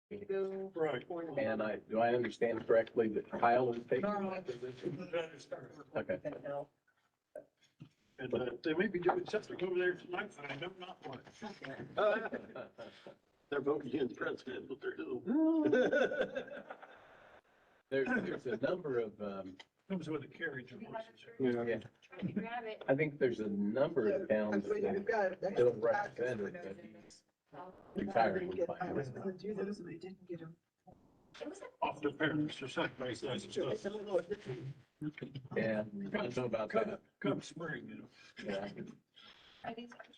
Right. And do I understand correctly that Kyle is taking that position? Okay. And they may be doing something over there tonight, but I know not what. They're voting against the president, what they're doing. There's a number of, Comes with a carriage of horses. yeah, I think there's a number of towns that still represented that he's retiring. Off the parents or something. Yeah, I don't know about that. Come spring, you know. Yeah.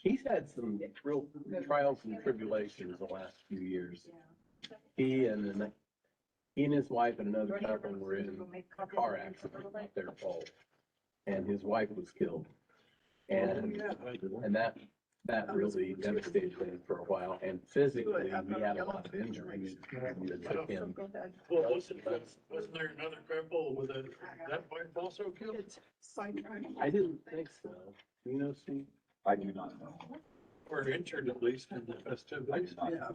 He's had some real trials and tribulations the last few years. He and his wife and another couple were in a car accident, not their fault. And his wife was killed. And that really devastated him for a while. And physically, he had a lot of injuries that took him. Well, wasn't there another couple with that wife also killed? I didn't think so. You know, Steve? I do not know. Or injured at least in the festivities. Yeah.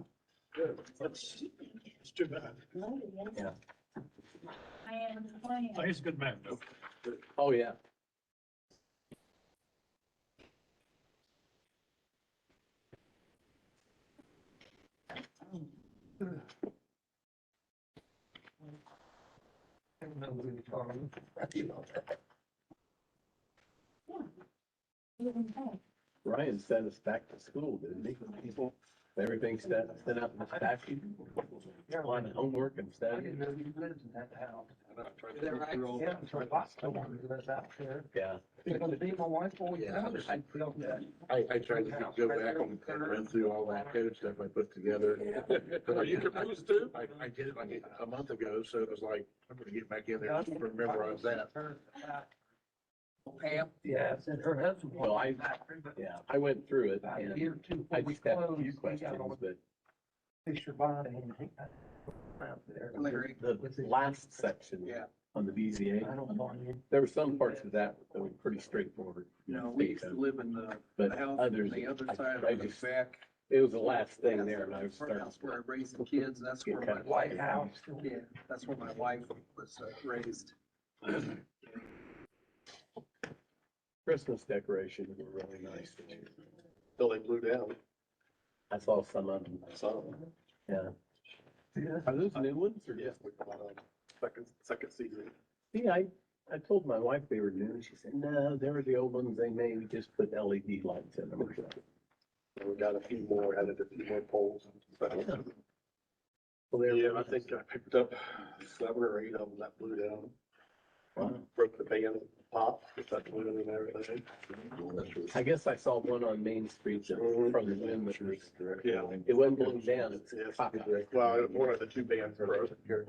Good. It's too bad. Yeah. Oh, he's a good man, though. Oh, yeah. Ryan sent us back to school, didn't he? Everything sent out in the statute, on homework and study. Yeah. I tried to go back and run through all that code stuff I put together. Are you supposed to? I did it like a month ago, so it was like, I'm gonna get back in there and remember I was that. Yeah, said her husband. Well, I went through it and I just had a few questions, but Fisher body and out there. the last section on the BZA, I don't want you. there were some parts of that that were pretty straightforward. You know, we used to live in the But house on others, the other I side of the just, back. it was the last thing there and I was starting. That's where I raised the kids. That's where Get my kind of wife, White House. yeah, that's where my wife was raised. Christmas decorations were really nice this year. Till they blew down. I saw some of them. Yeah. Are those new ones or just? Second season. See, I told my wife they were new and she said, no, they were the old ones. They maybe just put LED lights in them or something. We got a few more, added a few more poles and stuff. Well, they're Yeah, I think I picked up 7 or 8 of them that blew down. Wow. Broke the pan pop, if that's blew and everything. I guess I saw one on Main Street that from the wind that was, Yeah. it wasn't blowing down, it's Yes. popped. Well, one of the 2 bands broke. Okay.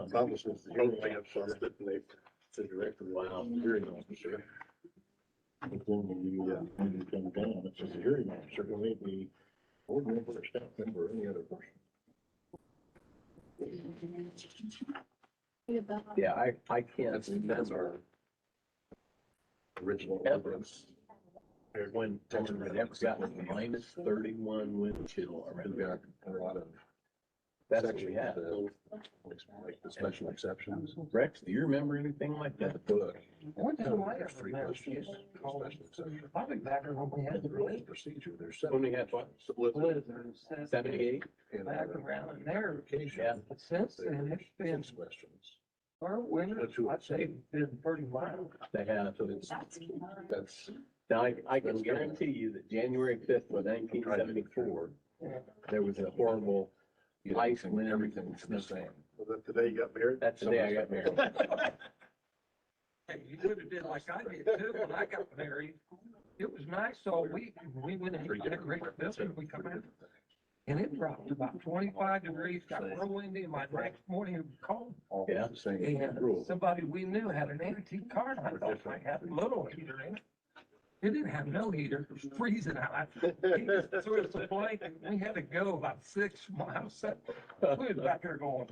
Some was the old band busted and they. The director. Wow. Hearing officer. When you come down, it's just a hearing officer, it may be board member or staff member or any other person. Yeah, I can't That's remember our original. evidence when it ever got minus 31 wind chill around We've there. got a lot of. That's what we had. Like the special exceptions. Rex, do you remember anything like that? What's the last There's 3 one? questions, special exceptions. Probably back when we had the Rules procedure, there's When we had what? blizzards. 78? Back around in there. Yeah. But since then, it's been, Questions. our winter, I'd say, it's been pretty mild. They had. That's. Now, I can guarantee you that January 5th of 1974, there was a horrible ice wind. Everything's the same. Was that the day you got married? That's the day I got married. Hey, you could have did like I did too when I got married. It was nice all week. We went and decorated the building. We come out and it dropped to about 25 degrees, got real windy, and my next morning it was cold. All Yeah. the same And rules. somebody we knew had an antique car, and I thought I had a little heater in it. It didn't have no heater, it was freezing out. He just threw us a blanket, and we had to go about 6 miles. We was back there going.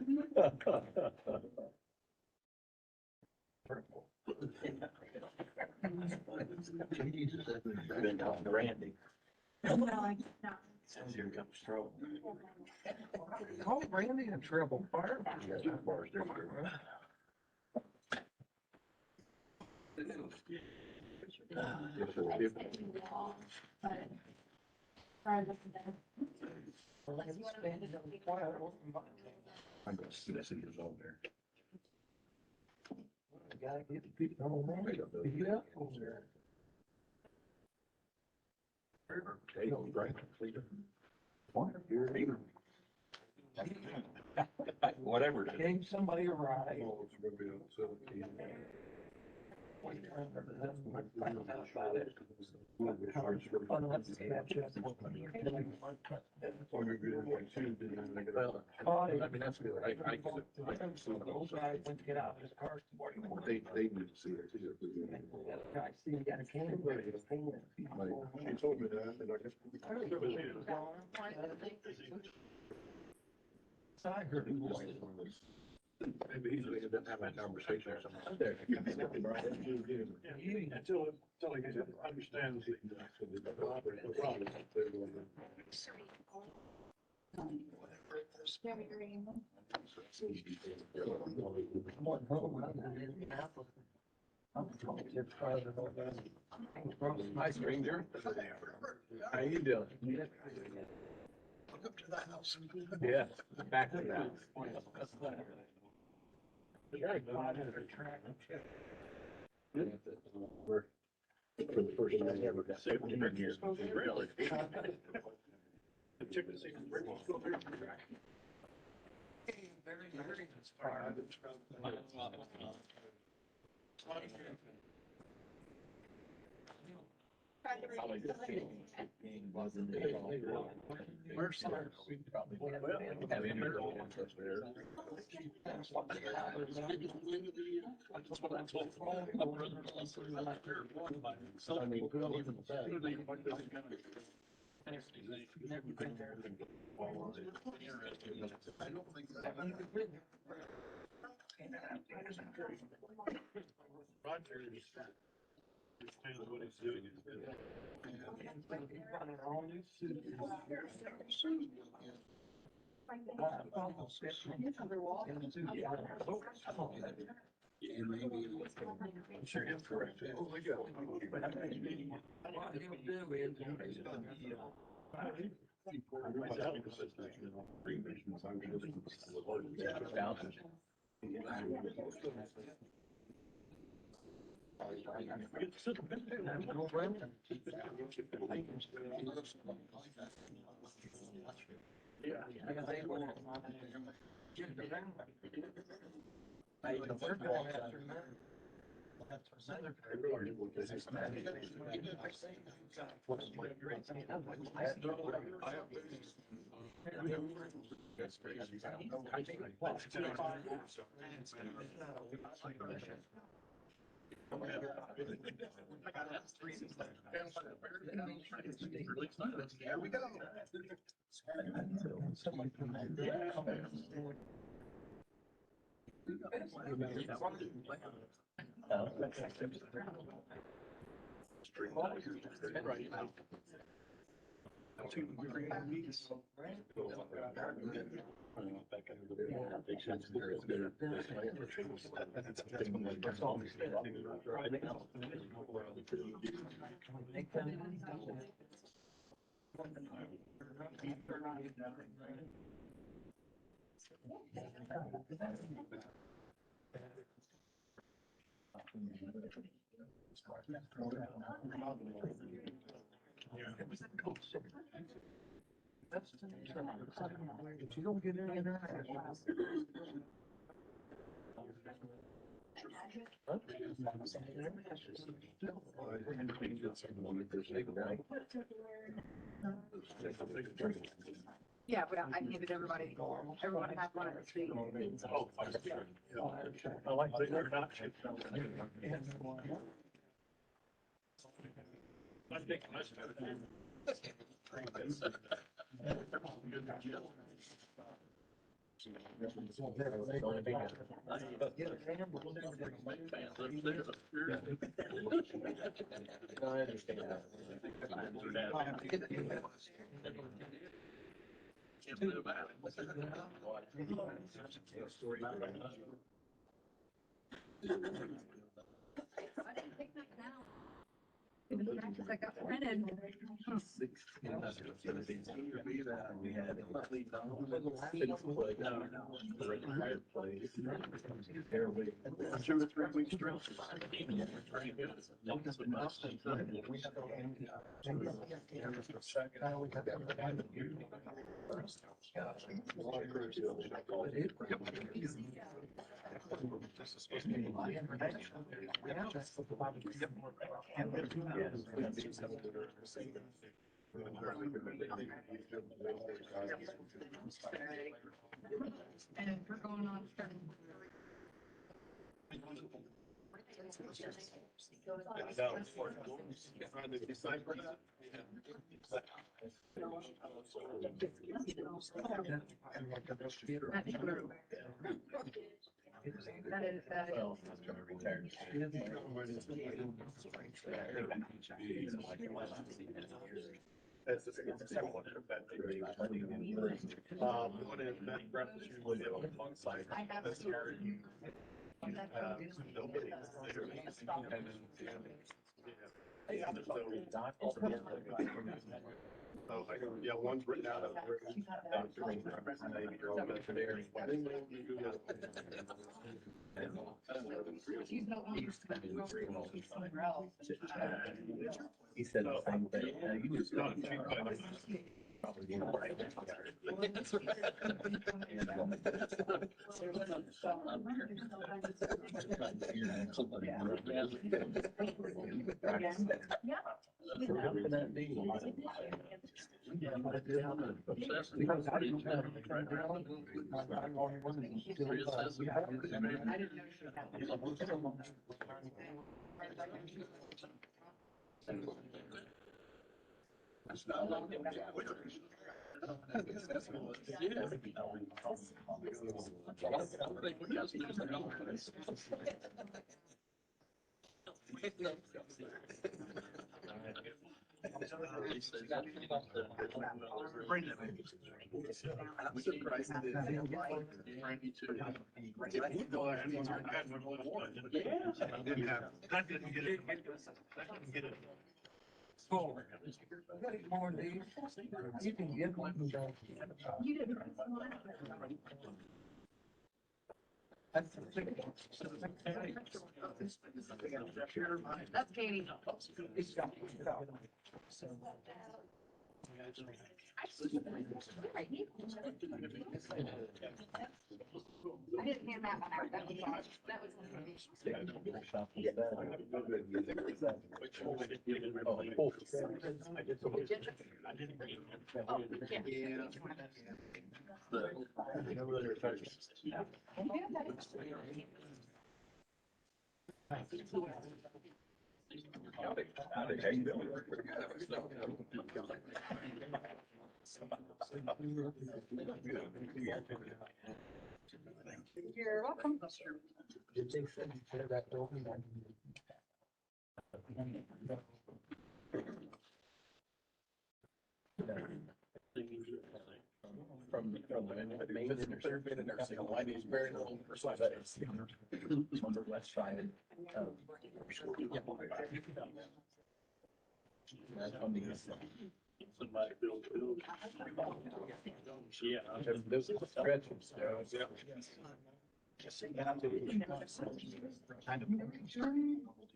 Been talking to Randy. Well, I, not Here comes trouble. Call Randy and Treble Fire. I'm gonna see this in your zone there. Gotta get the people on there. Yeah. Okay, right, completed. One, you're even. Whatever it is. Gave somebody a ride. Oh, it's gonna be on 17. Oh, you're good. Well, I mean, that's good. I can see Those guys went to get out of his car. they need to see it too. I see he got a can. Like, she told me that, and I guess. I heard him. Maybe he's gonna end up having a conversation or something. there. Yeah, until he understands the problem. Hi, stranger. How you doing? Welcome to the house. Yeah, back to that. For the first time ever. Really? The chicken seems pretty still there. Very inspired. Probably just wasn't Where's the? probably have any real interest there. I mean, even Roger understands what he's doing. I'm sure he's correct. Oh, we go. What he'll do is. Here we go. If you don't get any of that. Yeah, but I needed everybody, everyone had one at the street. Oh, I like that you're not. I think that's better. I understand that. I didn't take that down. In the practice I got printed. We had six plays. 2 or 3 weeks straight. And we're going on. That is, Well, I was trying to retire. That's the second one. One is that breakfast usually alongside. I have. That's hard. Oh, yeah, one's written out of. She's not used to it. Somewhere else. He said the same thing. You just Not cheap, but- probably didn't write it. Yeah. How can that be? Because I didn't know. I didn't know she had. I'm surprised that they have like Frankie too. That didn't get it. That didn't get it. So, more of these, you can get one. You didn't. That's the thing. That's Katie. I didn't hand that one out. That was. You're welcome. Did they send you to that building? From the main nursing home, I need very little perspective. On the west side. That's on the east side. Somebody built. Yeah. There's a stretch of snow.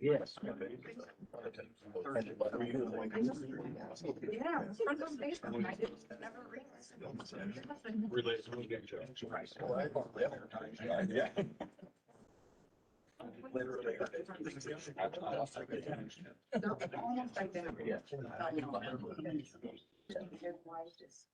Yes. Yeah, it's front on Facebook. I didn't never read. Relates to get you. Yeah. Literally. They're almost identical. Yeah. His wife is.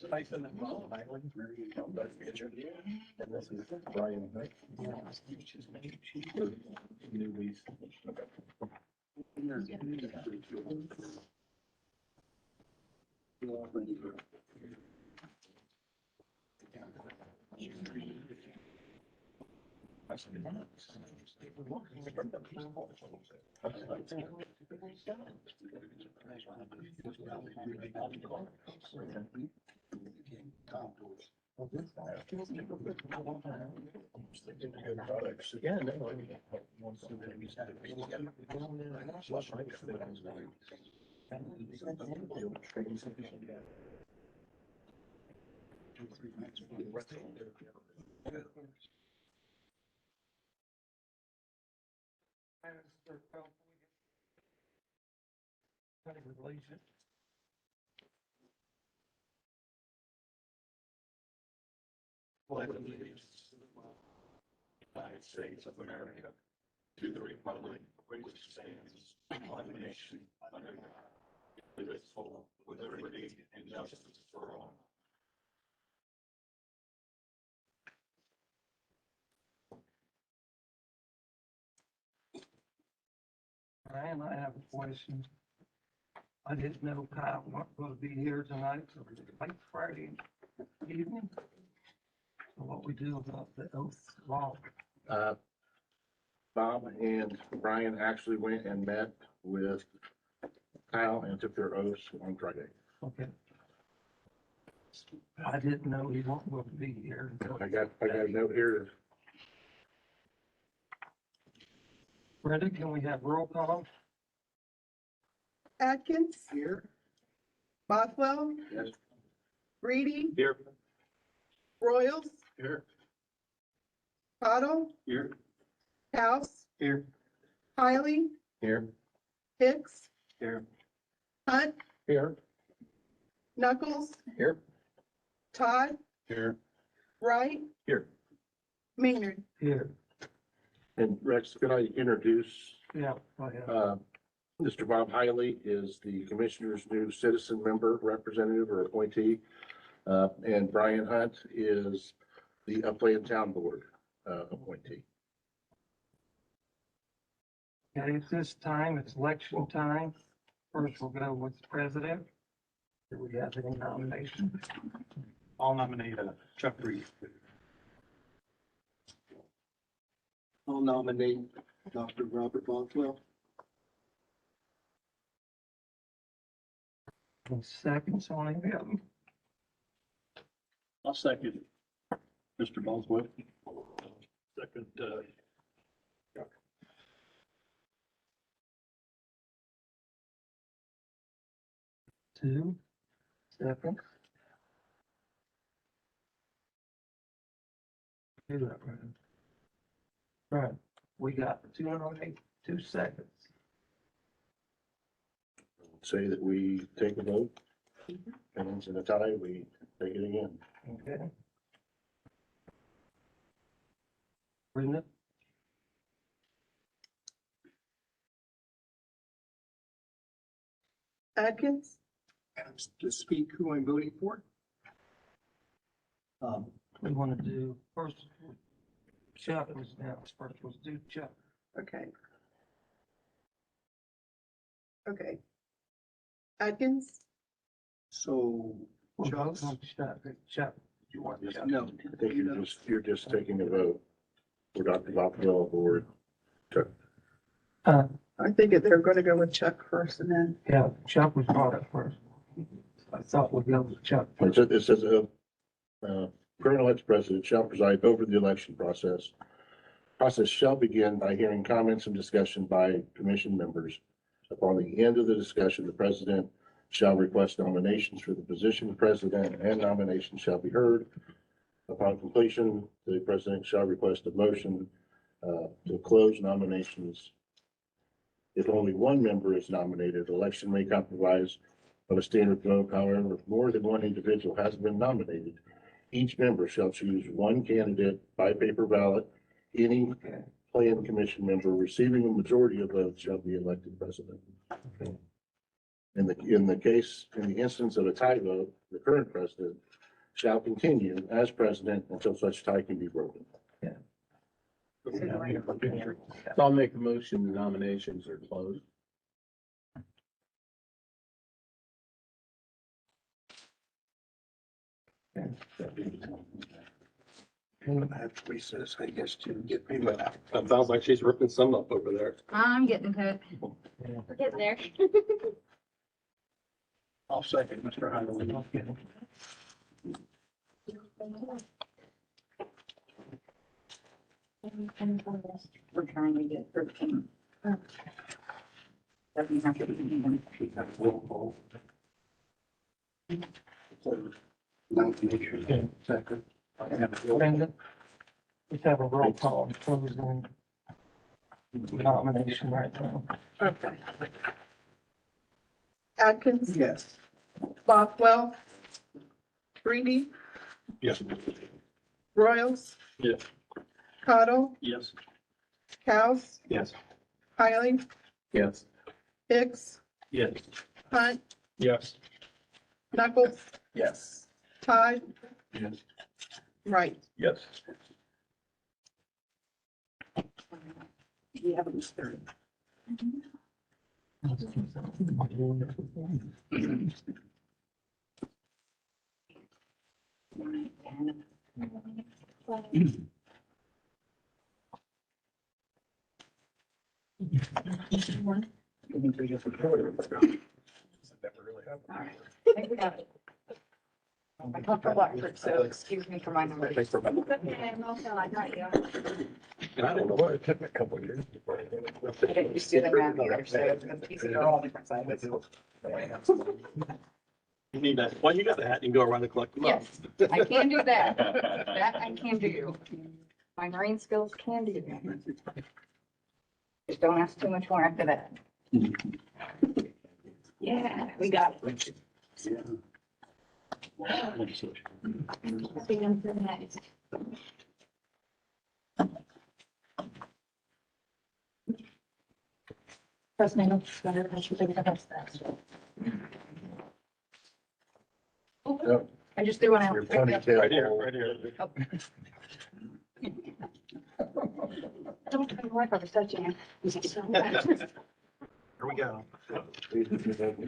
Tyson and Bob Island. And this is Brian. please. Yeah, no. United States of America, to the republic which stands one nation under God, indivisible, with liberty and justice for all. Ryan, I have a question. I didn't know Kyle wasn't going to be here tonight, so it's late Friday evening. So what we do about the oath law? Bob and Brian actually went and met with Kyle and took their oaths on Friday. Okay. I didn't know he wasn't going to be here. I got a note here. Brenda, can we have roll call? Atkins. Here. Bothwell. Yes. Reedy. Here. Royals. Here. Cottle. Here. House. Here. Hiley. Here. Hicks. Here. Hunt. Here. Knuckles. Here. Todd. Here. Wright. Here. Maynard. Here. And Rex, could I introduce, Yeah, go ahead. Mr. Bob Hiley is the commissioner's new citizen member representative or appointee. And Brian Hunt is the Upland Town Board, appointee. Okay, at this time, it's election time. First, we'll go with the president. Do we have any nominations? I'll nominate Chuck Reed. I'll nominate Dr. Robert Bothwell. Any seconds on any of them? I'll second Mr. Boswell. Second, Two seconds. Do that, Brandon. Right, we got 282 seconds. Say that we take a vote, and once in a tie, we take it again. Okay. Brenda? Atkins. To speak who I'm voting for. We want to do first, Chuck was announced first, let's do Chuck. Okay. Okay. Atkins. So, We'll Chuck's- vote on Chuck. Chuck, you want Chuck? no. I think you're just taking a vote for Dr. Bothwell or I think they're gonna go with Chuck first and then. Yeah, Chuck was brought up first. I thought we'd go with Chuck. It says, current elected president shall preside over the election process. Process shall begin by hearing comments and discussion by commission members. Upon the end of the discussion, the president shall request nominations for the position of president, and nominations shall be heard. Upon completion, the president shall request a motion to close nominations. If only one member is nominated, election may compromise on a standard vote. However, if more than one individual has been nominated, each member shall choose one candidate by paper ballot. Any plan commission member receiving a majority of votes shall be elected president. In the instance of a tie vote, the current president shall continue as president until such tie can be broken. So I'll make a motion, nominations are closed. I have to recess, I guess, to get me. That sounds like she's ripping some up over there. I'm getting to it. We're getting there. I'll second Mr. Highland. We're trying to get 13. Doesn't have to be even. Second. Brenda, let's have a roll call, closing nomination right now. Okay. Atkins, Yes. Bothwell, Reedy, Yes. Royals. Yes. Cottle, Yes. Cows, Yes. Hiley, Yes. Hicks, Yes. Hunt, Yes. Knuckles, Yes. Todd, Yes. Wright. Yes. You have a All right, I think we got it. I come from Blackford, so excuse me for my number. Thanks for coming. Okay, I'm also, I got you. And I don't know why it took me a couple of years. before I did it. I didn't used to do them around either, so the pieces are all different sizes. You need that. Well, you got that. You can go around and collect them up. Yes, I can do that. That I can do. My marine skills can do. Just don't ask too much more after that. Yeah, we got it. See them for the next. Trust me, I should think about that. Yep. I just threw one out. Your ponytail. Right here, right here. Don't tell me what I was touching it. Here we go.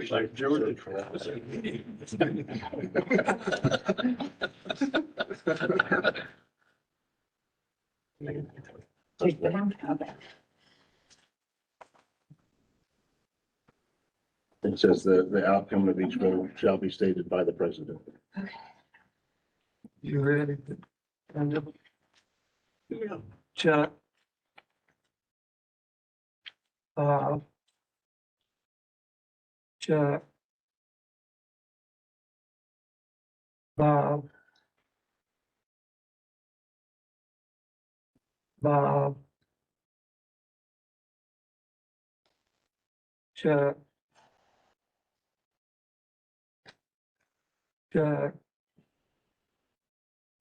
Like George. Okay. It says the outcome of each vote shall be stated by the president. You ready? Brenda? Yeah. Chuck? Bob? Chuck? Bob? Bob? Chuck? Chuck?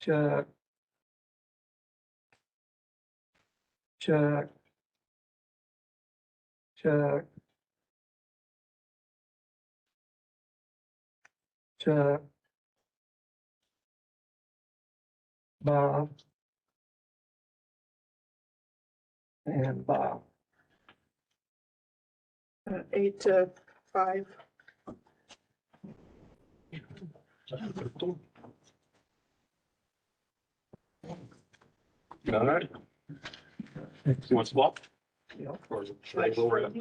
Chuck? Chuck? Chuck? Chuck? Bob? And Bob. 8-5. All right. You want to swap? Yeah. Or should I go around?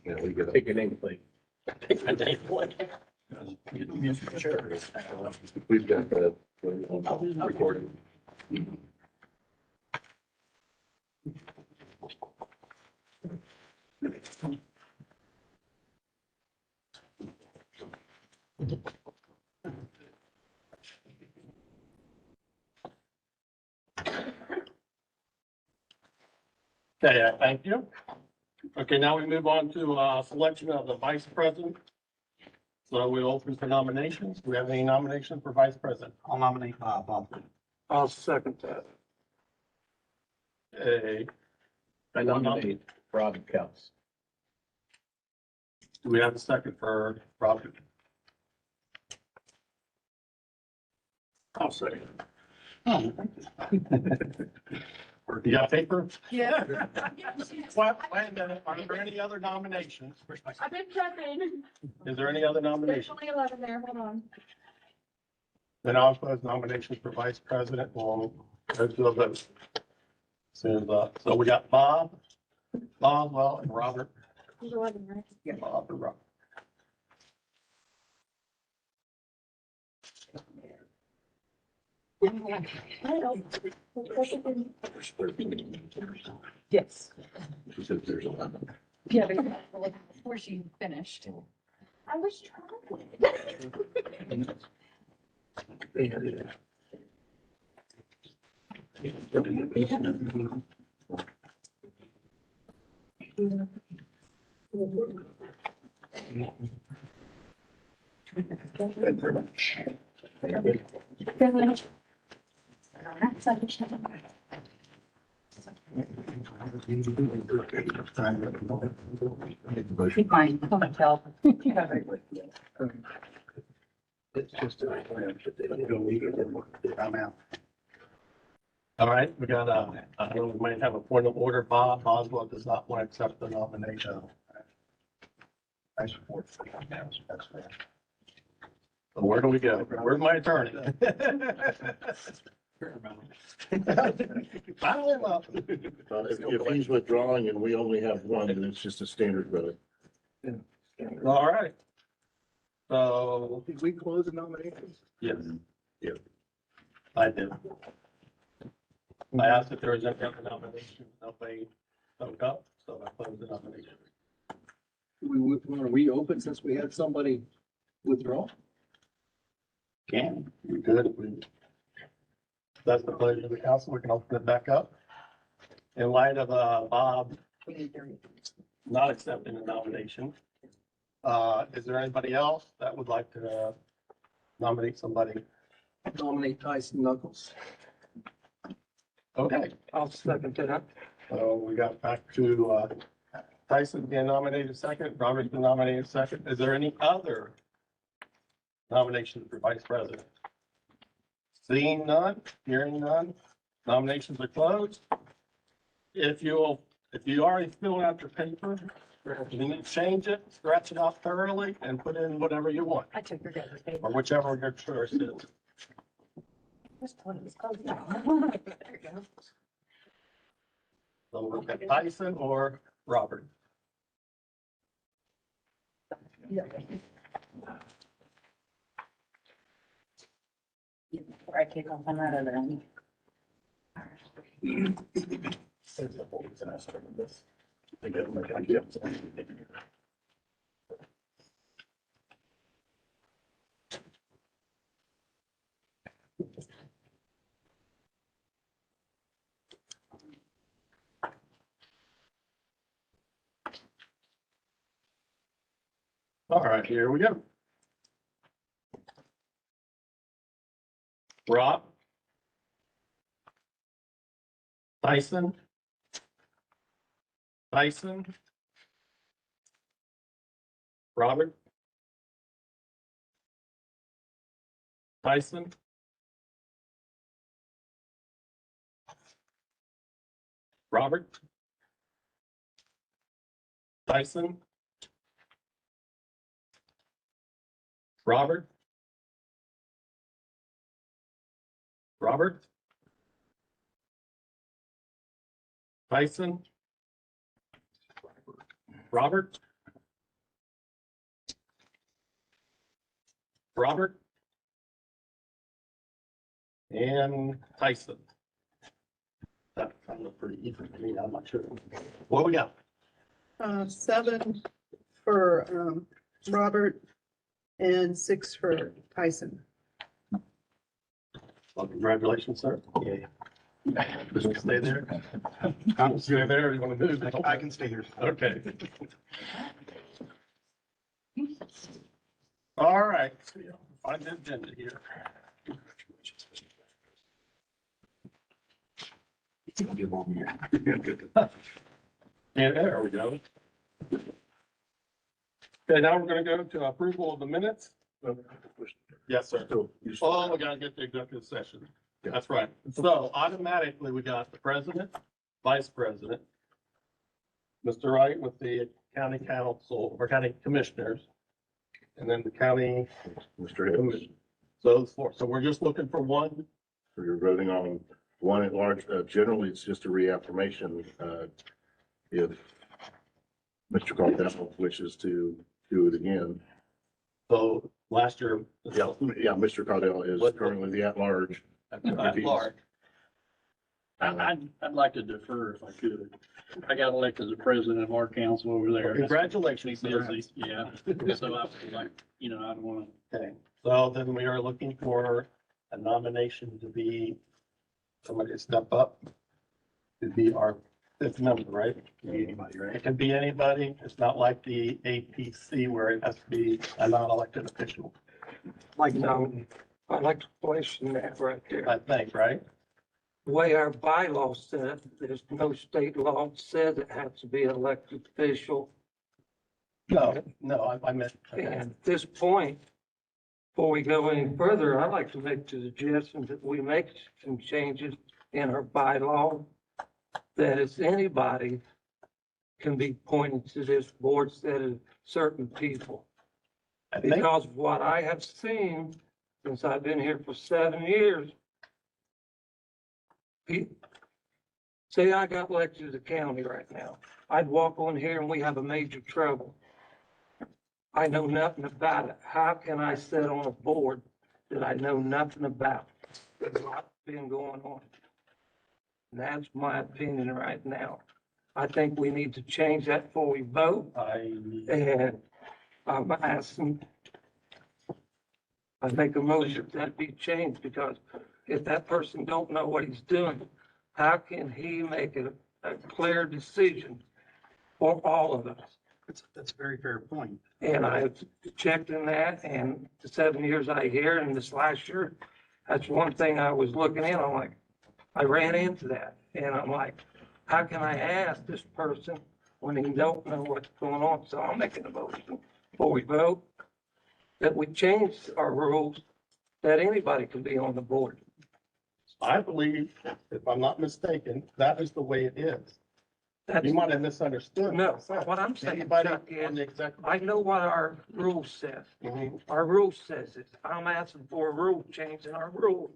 Yeah, we get Take your name, please. Take my name. Sure. We've got the recording. Okay, thank you. Okay, now we move on to selection of the vice president. So we'll open for nominations. Do we have any nominations for vice president? I'll nominate Bob. I'll second that. I nominate Rob Kels. Do we have a second for Robert? I'll second. You got paper? Yeah. What, wait a minute, are there any other nominations? I've been checking. Is there any other There's nominations? only 11 there, hold on. Then I'll close nominations for vice president. We'll go to a vote. So we got Bob, Boswell, and Robert. There's 11, right? Yeah, Bob and Robert. Yes. She said there's 11. Yeah, before she finished. I was trying. Keep mine, don't tell. It's just a plan, but they don't need it. I'm out. All right, we got, we might have a point of order. Bob Boswell does not want to accept the nomination. I support that. That's fair. So where do we go? Where's my attorney? File him up. If he's withdrawing and we only have one, then it's just a standard vote. All right. So, Did we close the nominations? yes. Yeah. I did. I asked if there was any other nomination. Nobody spoke up, so I closed the nomination. We want to reopen since we had somebody withdraw? Can. We could. That's the pleasure of the council. We can open it back up. In light of, Bob not accepting the nomination, is there anybody else that would like to nominate somebody? Nominate Tyson Knuckles. Okay, I'll second that. so we got back to, Tyson being nominated second, Robert's been nominated second. Is there any other nominations for vice president? Seeing none, hearing none, nominations are closed. If you already filled out your paper, you need to change it, scratch it off thoroughly, and put in whatever you want, I took your guys' paper. or whichever your choice is. This one is closed now. There you go. So we'll get Tyson or Robert. Yeah. Before I take off on that other end. All right, here we go. Rob. Tyson. Tyson. Robert. Tyson. Robert. Tyson. Robert. Robert. Tyson. Robert. Robert. And Tyson. That sounded pretty even to me. I'm not sure. What we got? 7 for, Robert and 6 for Tyson. Well, congratulations, sir. Yeah. Stay there. Stay there. You want to move? I can stay here. Okay. All right. Find the agenda here. Yeah, there we go. Okay, now we're gonna go to approval of the minutes. Yes, sir. Oh, we gotta get the executive session. That's right. So automatically, we got the president, vice president, Mr. Wright with the county council or county commissioners, and then the county, Mr. Hicks, those four. So we're just looking for one. so you're voting on one at large. Generally, it's just a reaffirmation. If Mr. Caldwell wishes to do it again. So last year. Yeah, Mr. Caldwell is currently the at-large. At large. I'd like to defer if I could. I got elected as president of our council over there. Congratulations. Busy, yeah. So I feel like, I don't want to. Okay, so then we are looking for a nomination to be somebody to step up to be our fifth member, right? Anybody, right? It can be anybody. It's not like the APC where it has to be a non-elected official, Like, no, I'd like to question that right there. I think, right? The way our bylaw said, there's no state law that says it has to be an elected official. No, I meant. And at this point, before we go any further, I'd like to make the suggestion that we make some changes in our bylaw. That it's anybody can be appointed to this board instead of certain people. I think, Because what I have seen since I've been here for 7 years, say I got elected to the county right now, I'd walk on here and we have a major trouble. I know nothing about it. How can I sit on a board that I know nothing about? There's a lot been going on. And that's my opinion right now. I think we need to change that before we vote. And I'm asking, I make a motion that be changed because if that person don't know what he's doing, how can he make a clear decision for all of us? That's a very fair point. And I've checked in that and the 7 years I here and this last year, that's one thing I was looking in. I'm like, I ran into that and I'm like, how can I ask this person when he don't know what's going on? So I'm making a motion before we vote that we change our rules that anybody can be on the board. I believe, if I'm not mistaken, that is the way it is. That's, You might have misunderstood. no, what I'm saying, Anybody Chuck, on is the executive. I know what our rule says. Mhm. Our rule says it. I'm asking for a rule change in our rule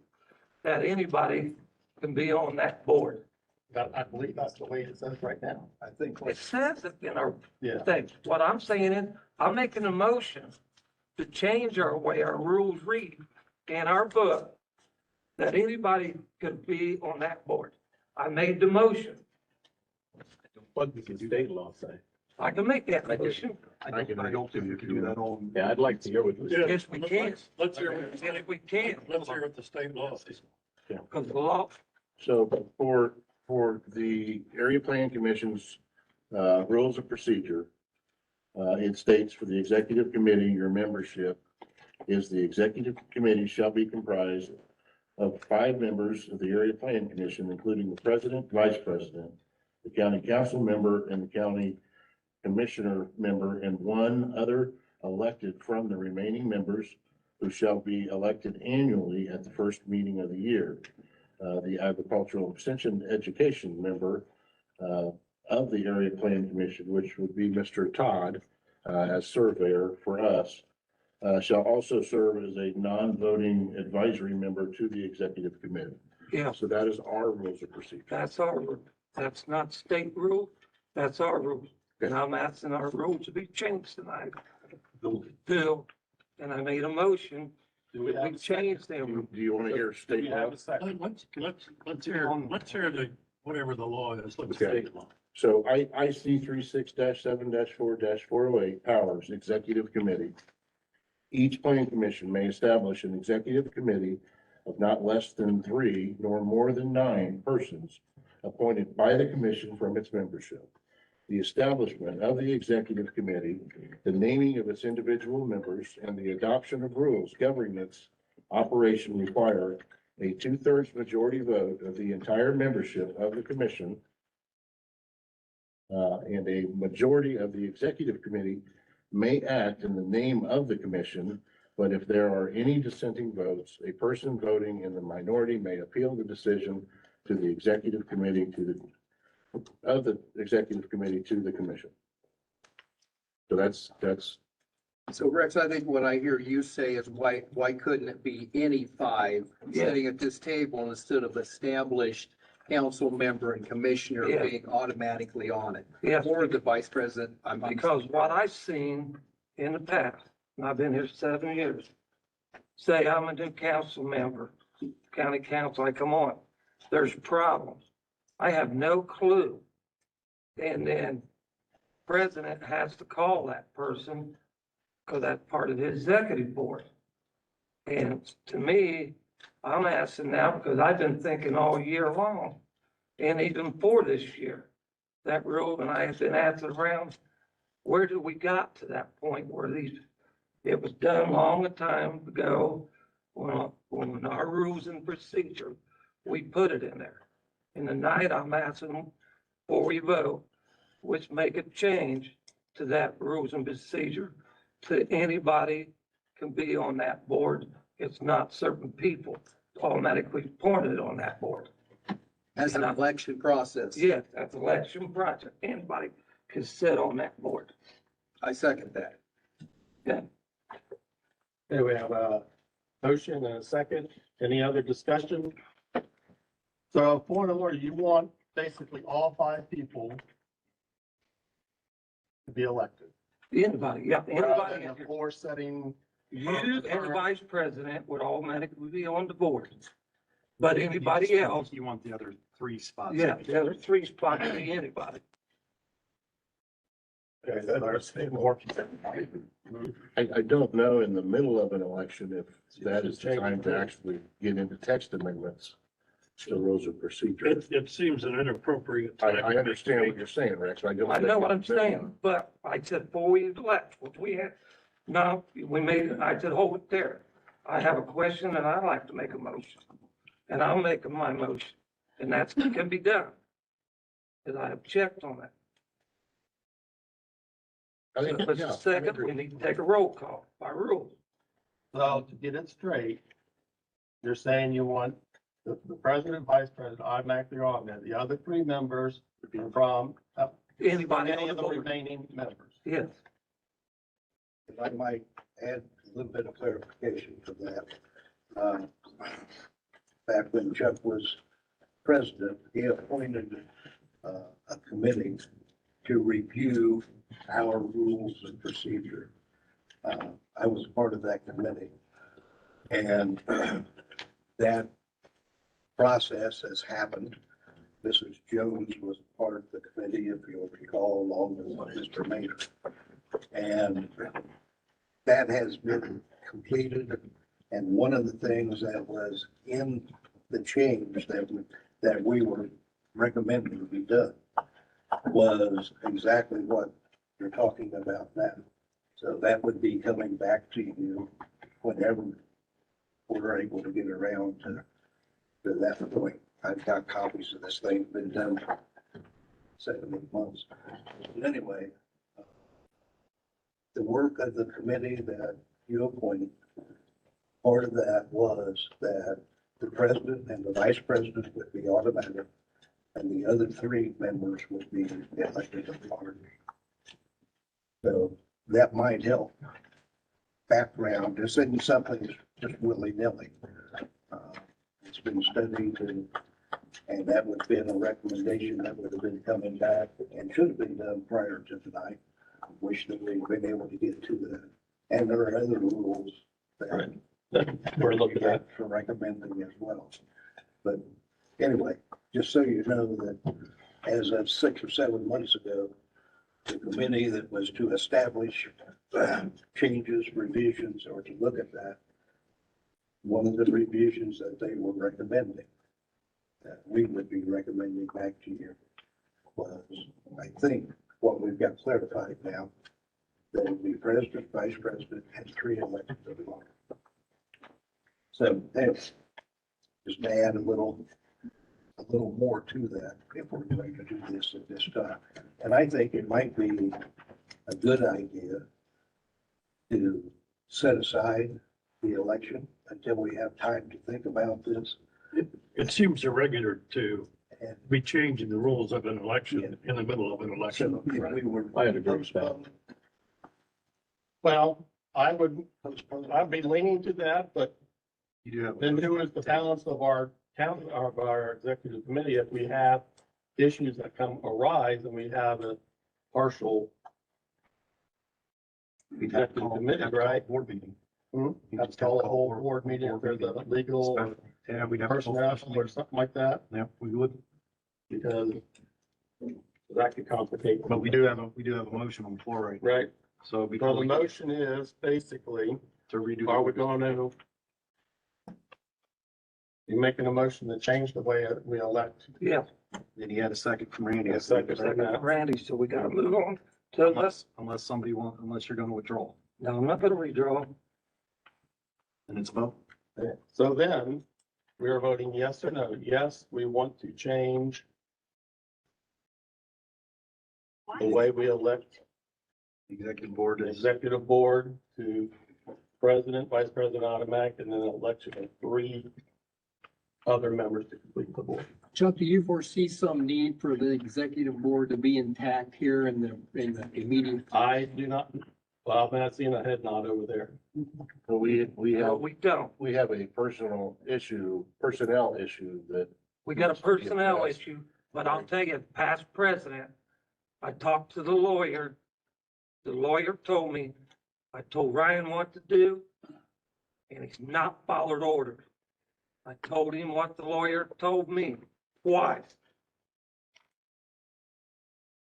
that anybody can be on that board. That, I believe that's the way it says right now. I think. It says it in our Yeah. thing. What I'm saying is, I'm making a motion to change our way our rules read in our book that anybody could be on that board. I made the motion. What does the state law say? I can make that motion. I don't think you can do that on. Yeah, I'd like to hear what the Yeah, Yes, we can. Let's hear, Yes, we can. let's hear what the state law says. Because the law, So for the area plan commission's rules of procedure, it states for the executive committee, your membership is the executive committee shall be comprised of 5 members of the area plan commission, including the president, vice president, the county council member, and the county commissioner member, and 1 other elected from the remaining members who shall be elected annually at the first meeting of the year. The agricultural extension education member of the area plan commission, which would be Mr. Todd as surveyor for us, shall also serve as a non-voting advisory member to the executive committee. yeah, So that is our rules of procedure. that's our rule. That's not state rule. That's our rule. And I'm asking our rules to be changed tonight. Bill, and I made a motion. Do we We have, changed them. Do you want to hear do state we law? have a second? Let's hear the, whatever the law is. Let's Okay. state law. So IC 36-7-4-408 powers executive committee. Each plan commission may establish an executive committee of not less than 3 nor more than 9 persons appointed by the commission from its membership. The establishment of the executive committee, the naming of its individual members, and the adoption of rules governing its operation require a 2/3 majority vote of the entire membership of the commission. And a majority of the executive committee may act in the name of the commission But if there are any dissenting votes, a person voting in the minority may appeal the decision to the executive committee of the executive committee to the commission. So that's, So Rex, I think what I hear you say is why couldn't it be any five Yeah. sitting at this table instead of established council member and commissioner Yeah. being automatically on it? Yes, Or the vice president? because what I've seen in the past, and I've been here 7 years, say I'm a new council member, county council, I come on, there's problems. I have no clue. And then president has to call that person because that's part of the executive board. And to me, I'm asking now because I've been thinking all year long, and even for this year, that rule, and I have been asking around, where did we got to that point where it was done long a time ago when our rules and procedure, we put it in there. And tonight I'm asking before we vote, which make a change to that rules and procedure to anybody can be on that board. It's not certain people automatically appointed on that board. As an election process. Yeah, that's election project. Anybody can sit on that board. I second that. Okay, we have a motion and a second. Any other discussion? So point of order, you want basically all five people to be elected. Anybody, yeah, Rather anybody. than the floor setting. You and the vice president would automatically be on the board. But anybody else, You want the other 3 spots. yeah, the other 3 spots can be anybody. Okay, then I'll say more. I don't know in the middle of an election if that is the time to actually get into text amendments to rules of procedure. It seems an inappropriate. I time. understand what you're saying, Rex. I don't. I know what I'm saying, but I said before we elect, what we had, no, we made, I said, hold it there. I have a question and I'd like to make a motion. And I'll make my motion, and that's, can be done. Because I have checked on that. I So think, if it's yeah, a I second, agree. we need to take a roll call by rules. So to get it straight, you're saying you want the president, vice president automatically on there. The other 3 members from Anybody any on the of the board? remaining members. Yes. If I might add a little bit of clarification to that. Back when Chuck was president, he appointed a committee to review our rules and procedure. I was part of that committee. And that process has happened. Mrs. Jones was part of the committee, if you'll recall, along with Mr. Mayor. And that has been completed. And one of the things that was in the change that we were recommending to be done was exactly what you're talking about now. So that would be coming back to you whenever we're able to get around to that point. I've got copies of this thing, been done for 7 months. But anyway, the work of the committee that you appointed, part of that was that the president and the vice president would be automatic, and the other 3 members would be elected at large. So that might help. Background, this isn't something just willy-nilly. It's been studied, and that would have been a recommendation that would have been coming back and should have been done prior to tonight. Wish that we'd been able to get to that. And there are other rules that We're looking at. for recommending as well. But anyway, just so you know that as of 6 or 7 months ago, the committee that was to establish changes, revisions, or to look at that, one of the revisions that they were recommending, that we would be recommending back to you, was, I think, what we've got clarified now, that it would be president, vice president, and 3 elected officials. So that's just to add a little more to that if we're going to do this at this time. And I think it might be a good idea to set aside the election until we have time to think about this. It seems irregular to And be changing the rules of an election in the middle of an election. so if we were. I had agree with that. Well, I'd be leaning to that, but You do have. then who is the balance of our of our executive committee if we have issues that arise and we have a partial We'd have to call, committee, have to call a right? board meeting. Have to call a whole board meeting if there's a legal or Yeah, we'd have. to call a personnel special or meeting. something like that, Yeah, we would, because that could complicate. but we do have a motion on the floor right now. Right, So well, before the we motion is basically, to redo. are we going to you making a motion to change the way we elect? Yeah, Then he had a second from Randy. A second from that. Randy, so we gotta move on to this. Unless unless you're gonna withdraw, No, I'm not gonna redraw. and it's a vote. So then, we are voting yes or no. Yes, we want to change the way we elect The executive board the is, executive board to president, vice president automatic, and then an election of 3 other members to complete the board. Chuck, do you foresee some need for the executive board to be intact here in the meeting? I do not, well, I'm not seeing a head nod over there. But we No, have, we don't. we have a personnel issue that. We got a needs to be personnel addressed. issue, but I'll tell you, past president, I talked to the lawyer. The lawyer told me, I told Ryan what to do, and he's not followed orders. I told him what the lawyer told me twice.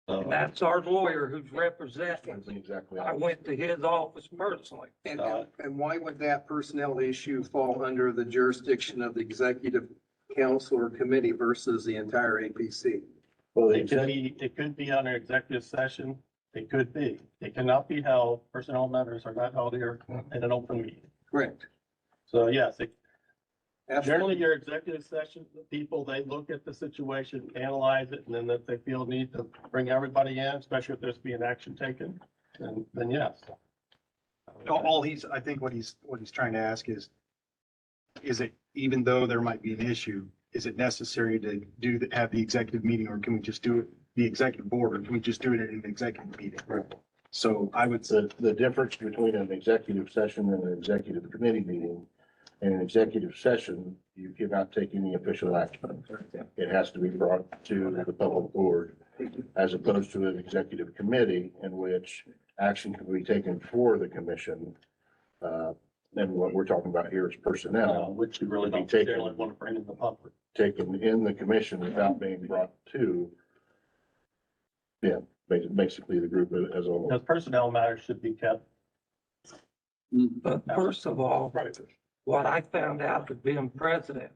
And that's our lawyer who's representing. That's exactly. I went to his office personally. And why would that personnel issue fall under the jurisdiction of the executive council or committee versus the entire APC? Well, It could be under executive session. It could be. It cannot be held. Personnel matters are not held here in an open meeting. Correct. So yes, Absolutely. generally your executive session, the people, they look at the situation, analyze it, and then if they feel need to bring everybody in, especially if there's being action taken, then yes. I think what he's trying to ask is it, even though there might be an issue, is it necessary to have the executive meeting, or can we just do it, the executive board, or can we just do it in an executive meeting? So I would say, The difference between an executive session and an executive committee meeting, in an executive session, you cannot take any official action. It has to be brought to the public board, as opposed to an executive committee in which action can be taken for the commission. And what we're talking about here is personnel, Which you really Be don't taken. generally want to bring in the public. taken in the commission without being brought to, basically the group as a whole. Because personnel matters should be kept. But first of all, Private. what I found out of being president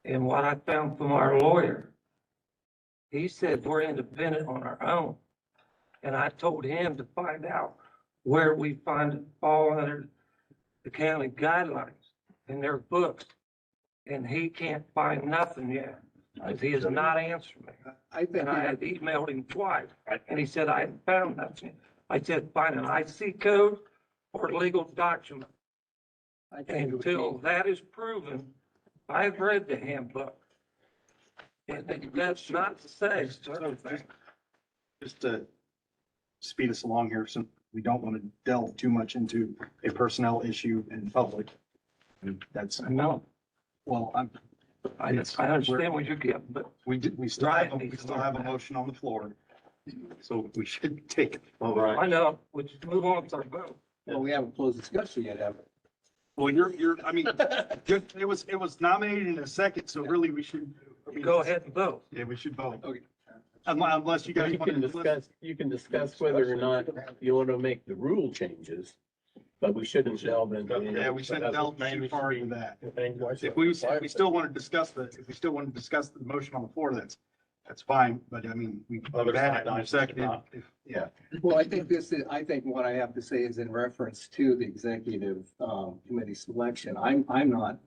and what I found from our lawyer, he said we're independent on our own. And I told him to find out where we fall under the county guidelines in their books. And he can't find nothing yet, because he has not answered me. I think, And I had emailed him twice, and he said, I hadn't found nothing. I said, find an IC code or legal document. I think it would be- Until that is proven, I've read the handbook. And that's not to say, just to speed us along here, so we don't want to delve too much into a personnel issue in public. That's, no, well, I understand what you're getting, but we still have a motion on the floor. So we should take it. I know, we just move on with our vote. Well, we haven't closed discussion yet, have we? Well, I mean, it was nominated in a second, so really we should. I mean, Go ahead and vote. Yeah, we should vote. Okay. Unless you guys You want can to. discuss whether or not you want to make the rule changes, but we shouldn't delve into. Yeah, we shouldn't delve too far into that. If If we still want to discuss the motion on the floor, that's fine, but I mean, we've Other had side, it in a second. Yeah, Well, I think what I have to say is in reference to the executive, committee selection, I'm not,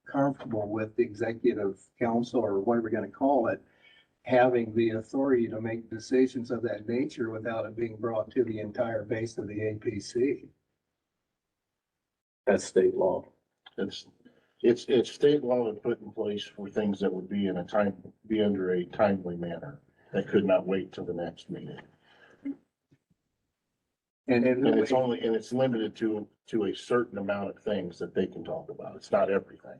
comfortable with the executive council or whatever we're gonna call it, having the authority to make decisions of that nature without it being brought to the entire base of the APC. That's state law. It's state law and put in place for things that would be be under a timely manner that could not wait till the next meeting. And And it's limited to a certain amount of things that they can talk about. It's not everything.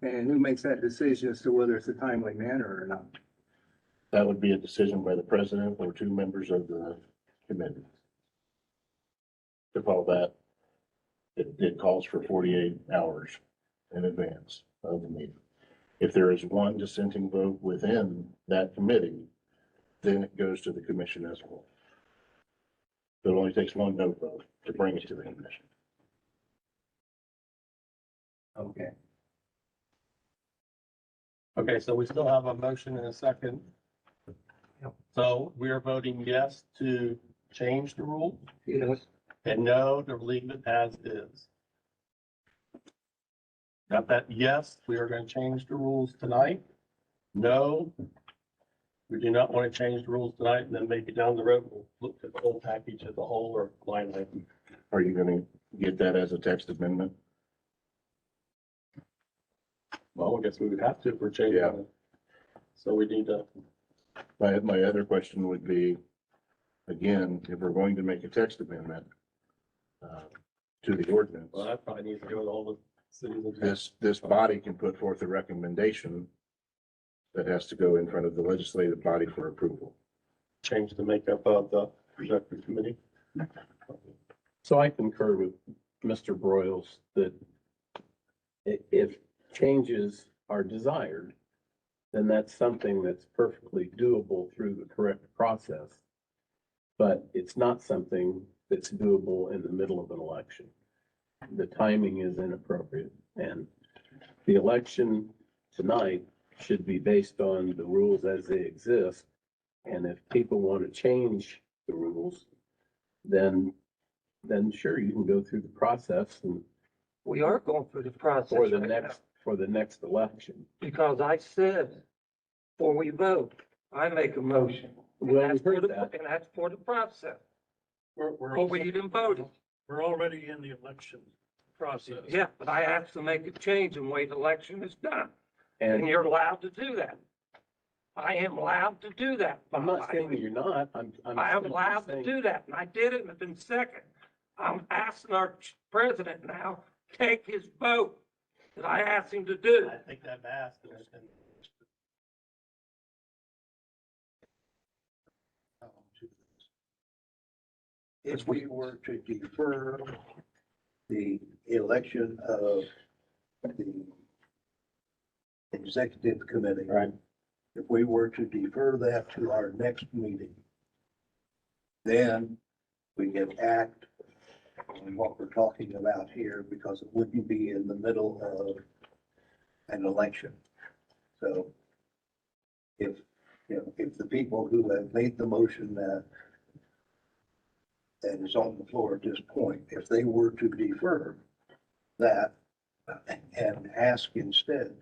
and who makes that decision as to whether it's a timely manner or not? That would be a decision by the president or two members of the committee. To call that, it calls for 48 hours in advance of the meeting. If there is one dissenting vote within that committee, then it goes to the commission as a whole. It only takes one no vote to bring it to the commission. Okay. Okay, so we still have a motion and a second. So we are voting yes to change the rule Yes. and no to leave it as is. Got that? Yes, we are going to change the rules tonight. No, we do not want to change the rules tonight, and then maybe down the road, we'll look at the whole package as a whole or line item. Are you gonna get that as a text amendment? Well, I guess we would have to if we're changing Yeah. it. So we need to, My other question would be, again, if we're going to make a text amendment to the ordinance, well, that probably needs to go to all the cities and towns. this body can put forth a recommendation that has to go in front of the legislative body for approval. Change the makeup of the executive committee. So I concur with Mr. Broyles that if changes are desired, then that's something that's perfectly doable through the correct process. But it's not something that's doable in the middle of an election. The timing is inappropriate, and the election tonight should be based on the rules as they exist. And if people want to change the rules, then sure, you can go through the process and We are going through the process for the right now, next election. because I said, before we vote, I make a motion. Well, And we that's for heard the- that. And that's for the process, We're, before we even voted. we're already in the election process. Yeah, but I asked to make a change and wait election is done, and And you're allowed to do that. I am allowed to do that. I'm not saying that you're not, I am simply allowed to saying- do that, and I did it within second. I'm asking our president now, take his vote that I asked him to do. I think that mask has been. If we were to defer the election of the executive committee. Right. If we were to defer that to our next meeting, then we can act on what we're talking about here because it wouldn't be in the middle of an election. So if, if the people who have made the motion that is on the floor at this point, if they were to defer that and ask instead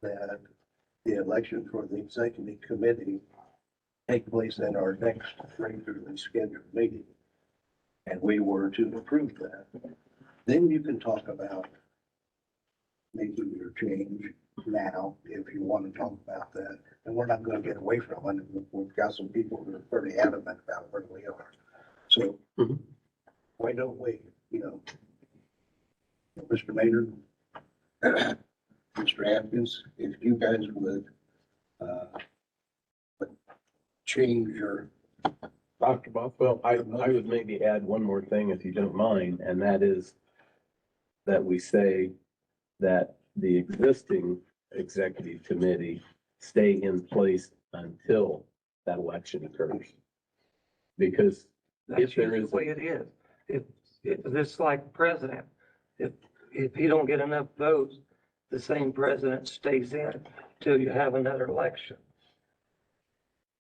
that the election for the executive committee take place at our next regularly scheduled meeting, and we were to approve that, then you can talk about making your change now, if you want to talk about that. And we're not going to get away from it. We've got some people who are pretty adamant about where we are. So why don't we, Mr. Maynard, Mr. Atkins, if you guys would change your, Dr. Bothwell, I would maybe add one more thing if you don't mind, and that is that we say that the existing executive committee stay in place until that election occurs. Because That's if there usually is, the way it is. If this like president, if you don't get enough votes, the same president stays in till you have another election.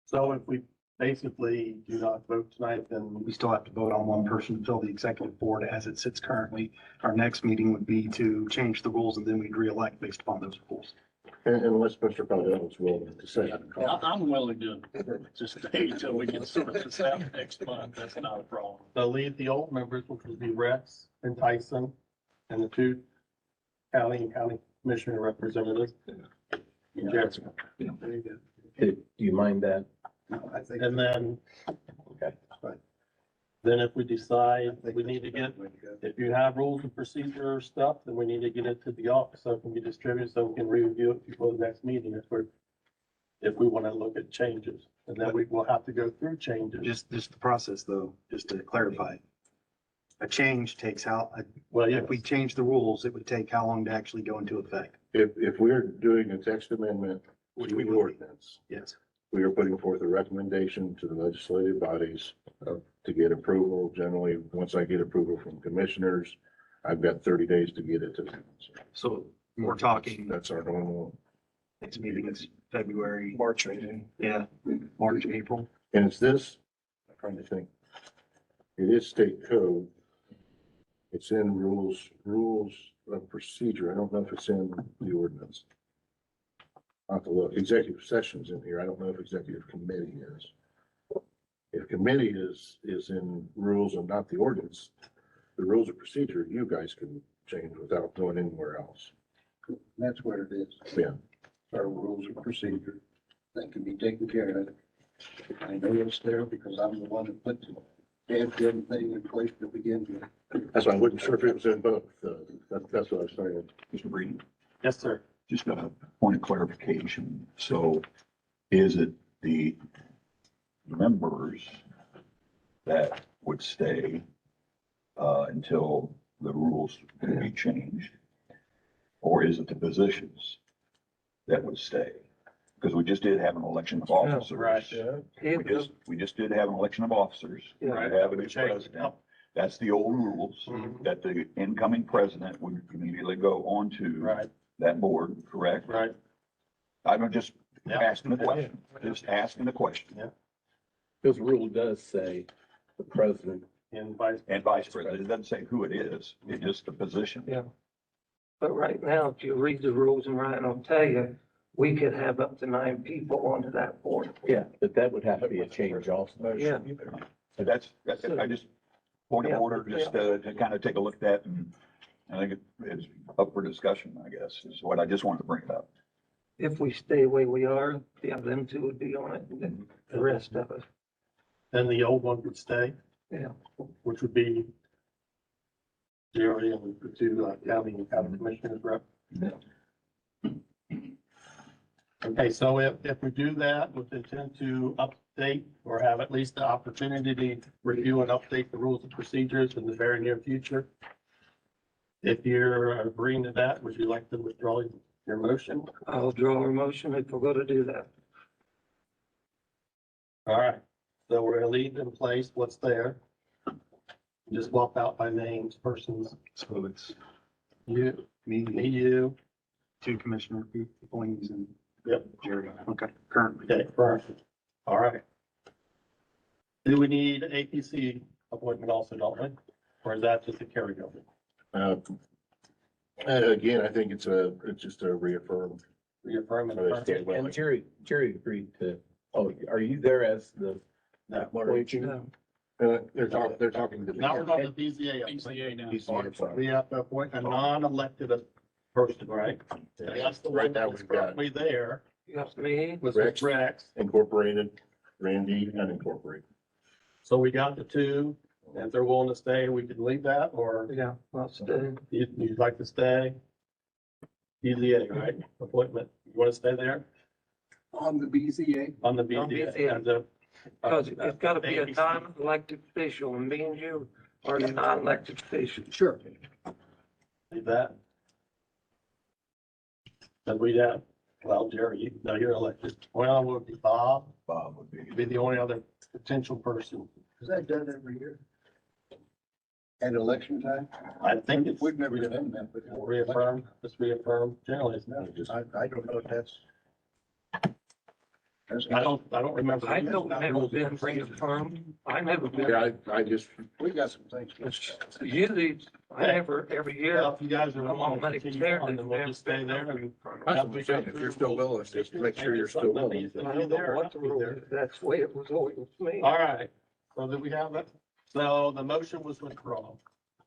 So if we basically do not vote tonight, then We still have to vote on one person to fill the executive board as it sits currently. Our next meeting would be to change the rules and then we'd reelect based upon those rules. Unless Mr. Powell is willing to say. I'm willing to just stay until we can sort this out next month. That's not a problem. they'll leave the old members, which would be Rex and Tyson and the two county commissioner representatives. Jackson. There you go. Do you mind that? No, I think. And then, Okay. then if we decide we need to get, Way to go. if you have rules and procedure stuff, then we need to get it to the office so it can be distributed, so we can review it before the next meeting if we want to look at changes. And then we will have to go through changes. Just the process though, just to clarify. A change takes how, Well, yeah, if we change the rules, it would take how long to actually go into effect? If we're doing a text amendment, Which to we the would. ordinance, Yes. we are putting forth a recommendation to the legislative bodies to get approval. Generally, once I get approval from commissioners, I've got 30 days to get it to the council. So we're talking, That's our normal. next meeting is February, March meeting. yeah, March, April. And it's this, I'm trying to think. It is state code. It's in rules of procedure. I don't know if it's in the ordinance. I'll have to look. Executive session's in here. I don't know if executive committee is. If committee is in rules and not the ordinance, the rules of procedure, you guys can change without going anywhere else. That's what it is. Yeah. Our rules of procedure that can be taken care of. I know it's there because I'm the one that put everything in place to begin with. That's why I wasn't sure if it was in both. That's what I was saying. Mr. Breeden, yes, sir. just a point of clarification. So is it the members that would stay until the rules can be changed? Or is it the positions that would stay? Because we just did have an election of officers. Right. We just did have an election of officers. We Right. have a new We changed it. president. That's the old rules, Mhm. that the incoming president would immediately go on to Right, that board, correct? right. I'm just Yeah. asking the question, just asking the question. This rule does say the president. And vice. And vice president, it doesn't say who it is, it's just the position. Yeah. But right now, if you read the rules, and Ryan will tell you, we could have up to 9 people onto that board. Yeah, but that would have to be a change also. Yeah. So that's, I just, point of Yeah. order, just to kind of take a look at that, and I think it's up for discussion, I guess, is what I just wanted to bring it up. If we stay the way we are, yeah, them two would be on it, and then the rest of us. Then the old one would stay. Yeah. Which would be Jerry and the two county commissioners rep. Okay, so if we do that with intent to update or have at least the opportunity to review and update the rules and procedures in the very near future. If you're agreeing to that, would you like to withdraw your motion? I'll draw a motion if we're gonna do that. All right, so we're gonna leave in place what's there. Just swap out by names, persons, So it's you, me, me, you. two commissioner appointees and Yep. Jerry. Okay, currently. Okay, perfect. All right. Do we need APC appointment also, don't we? Or is that just a carryover? Again, I think it's just a reaffirm. Reaffirm and Are they affirm? still- And Jerry agreed to, oh, are you there as the? No. They're talking to. Now we're on the BZA. We have to appoint a non-elected person, right? That's the Right one now that was we've got currently there, You got me? was Rex. Rex. Incorporated, Randy unincorporated. So we got the two. If they're willing to stay, we can leave that, or Yeah, I'll stay. you'd like to stay? BZA, right? Appointment. You want to stay there On the BZA, on the On BZA? BZA. as a- Because it's gotta be a APC. non-elected official, and me and you are the non-elected official. sure. Leave that. Then we'd have, well, Jerry, you're elected. Well, would be Bob, Bob would be. be the only other potential person. Is that done every year? At election time? I think it's We've never done that, but. reaffirmed, just reaffirmed. Generally, it's not. I don't know if that's. I don't remember. I don't never been reaffirmed. I never been. Yeah, I just, We got some things. Usually, I never, every year, Well, if you guys are I'm willing to automatic continue there. on, then we'll just stay there. if you're still willing, just make sure you're still willing. I don't know what the rule is. That's the way it was always with me. All right, so did we have that? So the motion was withdrawn.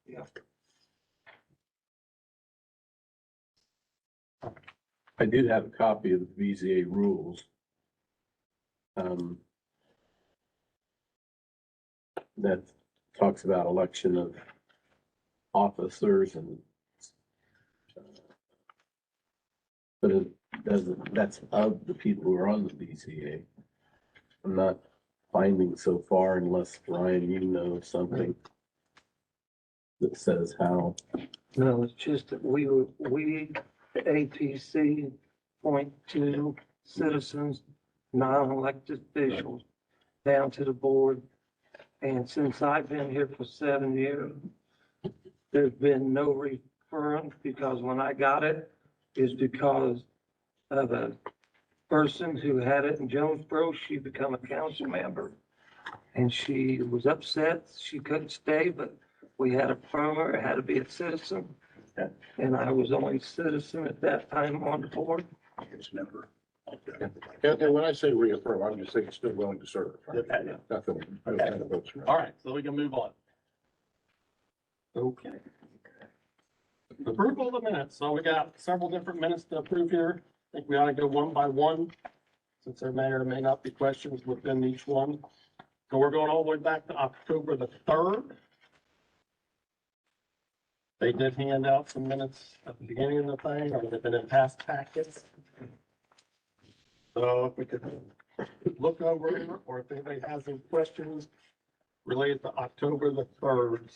Yeah. I did have a copy of the BZA rules. That talks about election of officers and but it doesn't, that's of the people who are on the BZA. I'm not finding so far unless Ryan, you know something that says how. No, it's just that we, APC, point to citizens, non-elected officials, down to the board. And since I've been here for 7 years, there's been no reference, because when I got it, is because of a person who had it in Jonesboro. She become a council member. And she was upset. She couldn't stay, but we had a promo, it had to be a citizen. And I was only citizen at that time on the board. Member. And when I say reaffirm, I'm just saying still willing to serve. Okay. Nothing. I don't have to vote for it. All right, so we can move on. Okay. Approval of the minutes. So we got several different minutes to approve here. I think we ought to go one by one, since there may or may not be questions within each one. So we're going all the way back to October the 3rd. They did hand out some minutes at the beginning of the thing, or they've been in past packets. So if we could look over it, or if anybody has any questions related to October the 3rd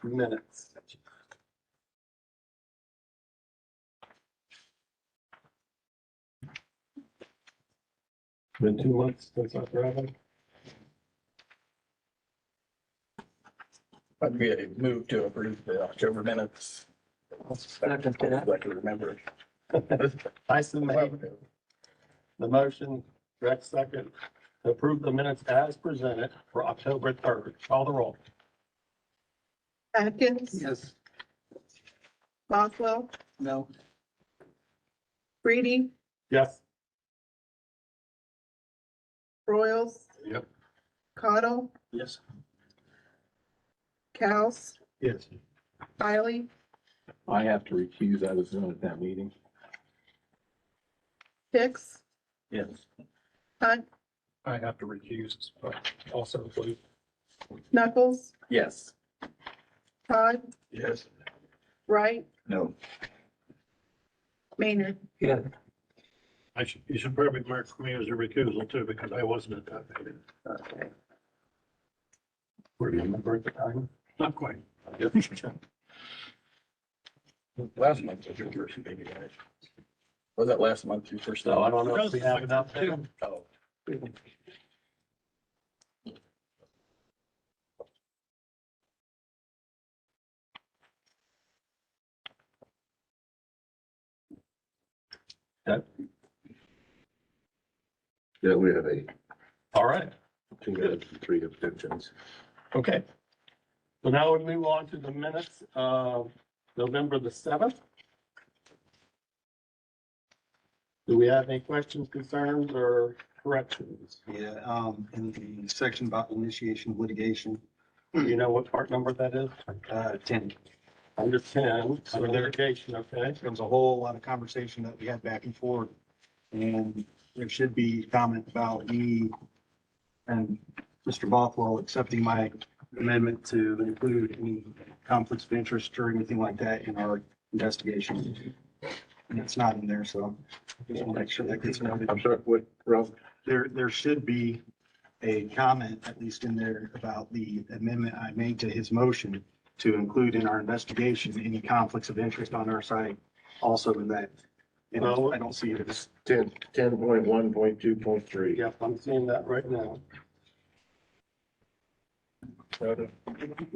minutes. Been 2 months since I've read them. I'd be moved to approve the October minutes. Second to that. I can remember. Tyson made the motion, Rex second, to approve the minutes as presented for October 3rd. Call the roll. Atkins, Yes. Bothwell, No. Reedy, Yes. Royals. Yep. Cottle, Yes. Cows, Yes. Wiley, I have to recuse, I was not at that meeting. Hicks, Yes. Hunt, I have to recuse, but also include. Knuckles, Yes. Todd, Yes. Wright, No. Maynard. Yeah, You should probably mark me as a recusal too, because I wasn't at that meeting. Were you remember at the time? Not quite. Last month was your first meeting, guys. Was that last month you first? So I don't know if we have enough there. Oh. Yeah, we have All right. 3 abstentions. Okay. So now we move on to the minutes of November the 7th. Do we have any questions, concerns, or corrections? Yeah, in the section about initiation of litigation, Do you know what part number that is? 10. Under 10, So under there- litigation, okay? There was a whole lot of conversation that we had back and forth. And there should be comment about me and Mr. Bothwell accepting my amendment to include any conflicts of interest or anything like that in our investigation. And it's not in there, so I just want to make sure that gets noted. I'm sorry, what, Ralph? There should be a comment, at least in there, about the amendment I made to his motion to include in our investigation any conflicts of interest on our side also in that. And I don't see it. It's 10.1.2.3. Yep, I'm seeing that right now. What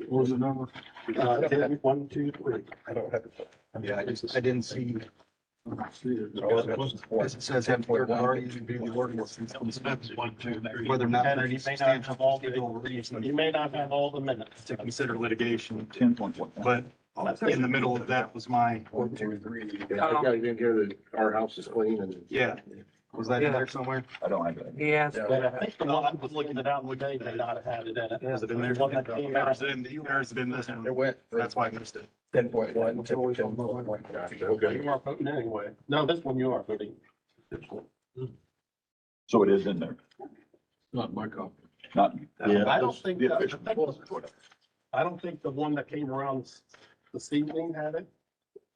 was the number? 10, 1, 2, 3. I don't have it. Yeah, I didn't see. As it says, have third parties review the ordinance. That's 1, 2, 3. Whether or not And there you is may not have all substantial legal reason You may not have all the minutes. to consider litigation, 10.1. but in the middle of that was my, 1, 2, 3. I got it in here that our house is clean and yeah. Was that in there somewhere? I don't have that. Yes. But I think the one I was looking it out today may not have had it in it. Is it in there? The one that came out. Or is it in this It one? went That's why I missed it. 10.1 to 10.1. Okay. You are voting anyway. No, this one you are voting. So it is in there, Not my copy. not. Yeah. I don't think, The that- official report. I don't think the one that came around this evening had it.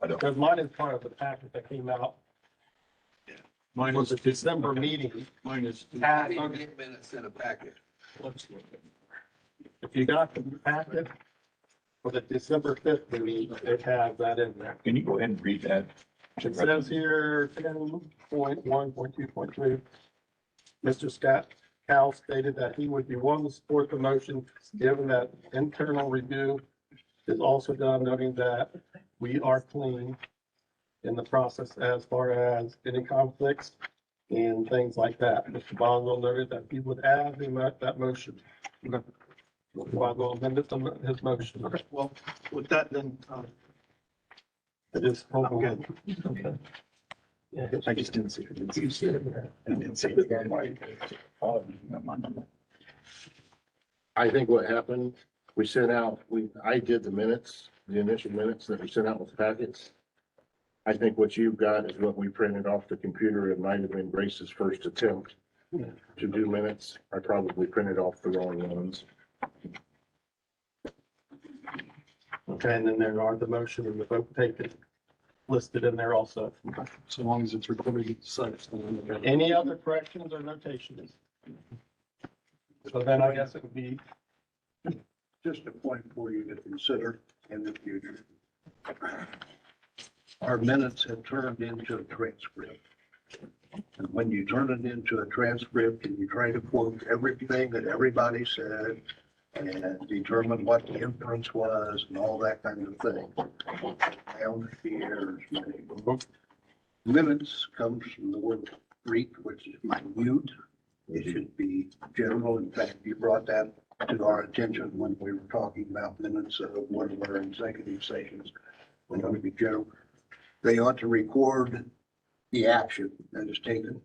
I don't. Because mine is part of the packet that came out. Mine Was was, the December meeting. mine is. Pass. Minutes in a packet. If you got the packet for the December 5th meeting, it has that in there. Can you go ahead and read that? It says here 10.1.2.3. Mr. Scott Cal stated that he would be willing to support the motion, given that internal review is also done, noting that we are clean in the process as far as any conflicts and things like that. Mr. Boswell noted that he would add that motion. Mr. Boswell amended his motion. Okay, well, with that then, It is. I'm good. Okay. Yeah, I just didn't see it. you see it there. I didn't see it. I think what happened, we sent out, I did the minutes, the initial minutes that we sent out with packets. I think what you've got is what we printed off the computer. It might have been Grace's first attempt to do minutes. I probably printed off the wrong ones. Okay, and then there are the motion and the vote taken listed in there also. So long as it's recorded, it's such. Any other corrections or notations? So then I guess it would be, Just a point for you to consider in the future. Our minutes have turned into a transcript. And when you turn it into a transcript and you try to quote everything that everybody said and determine what the inference was and all that kind of thing. Down here, minutes comes from the word Greek, which is minute. It should be general. In fact, you brought that to our attention when we were talking about minutes of one of our executive sessions. They ought to be general. They ought to record the action that is taken.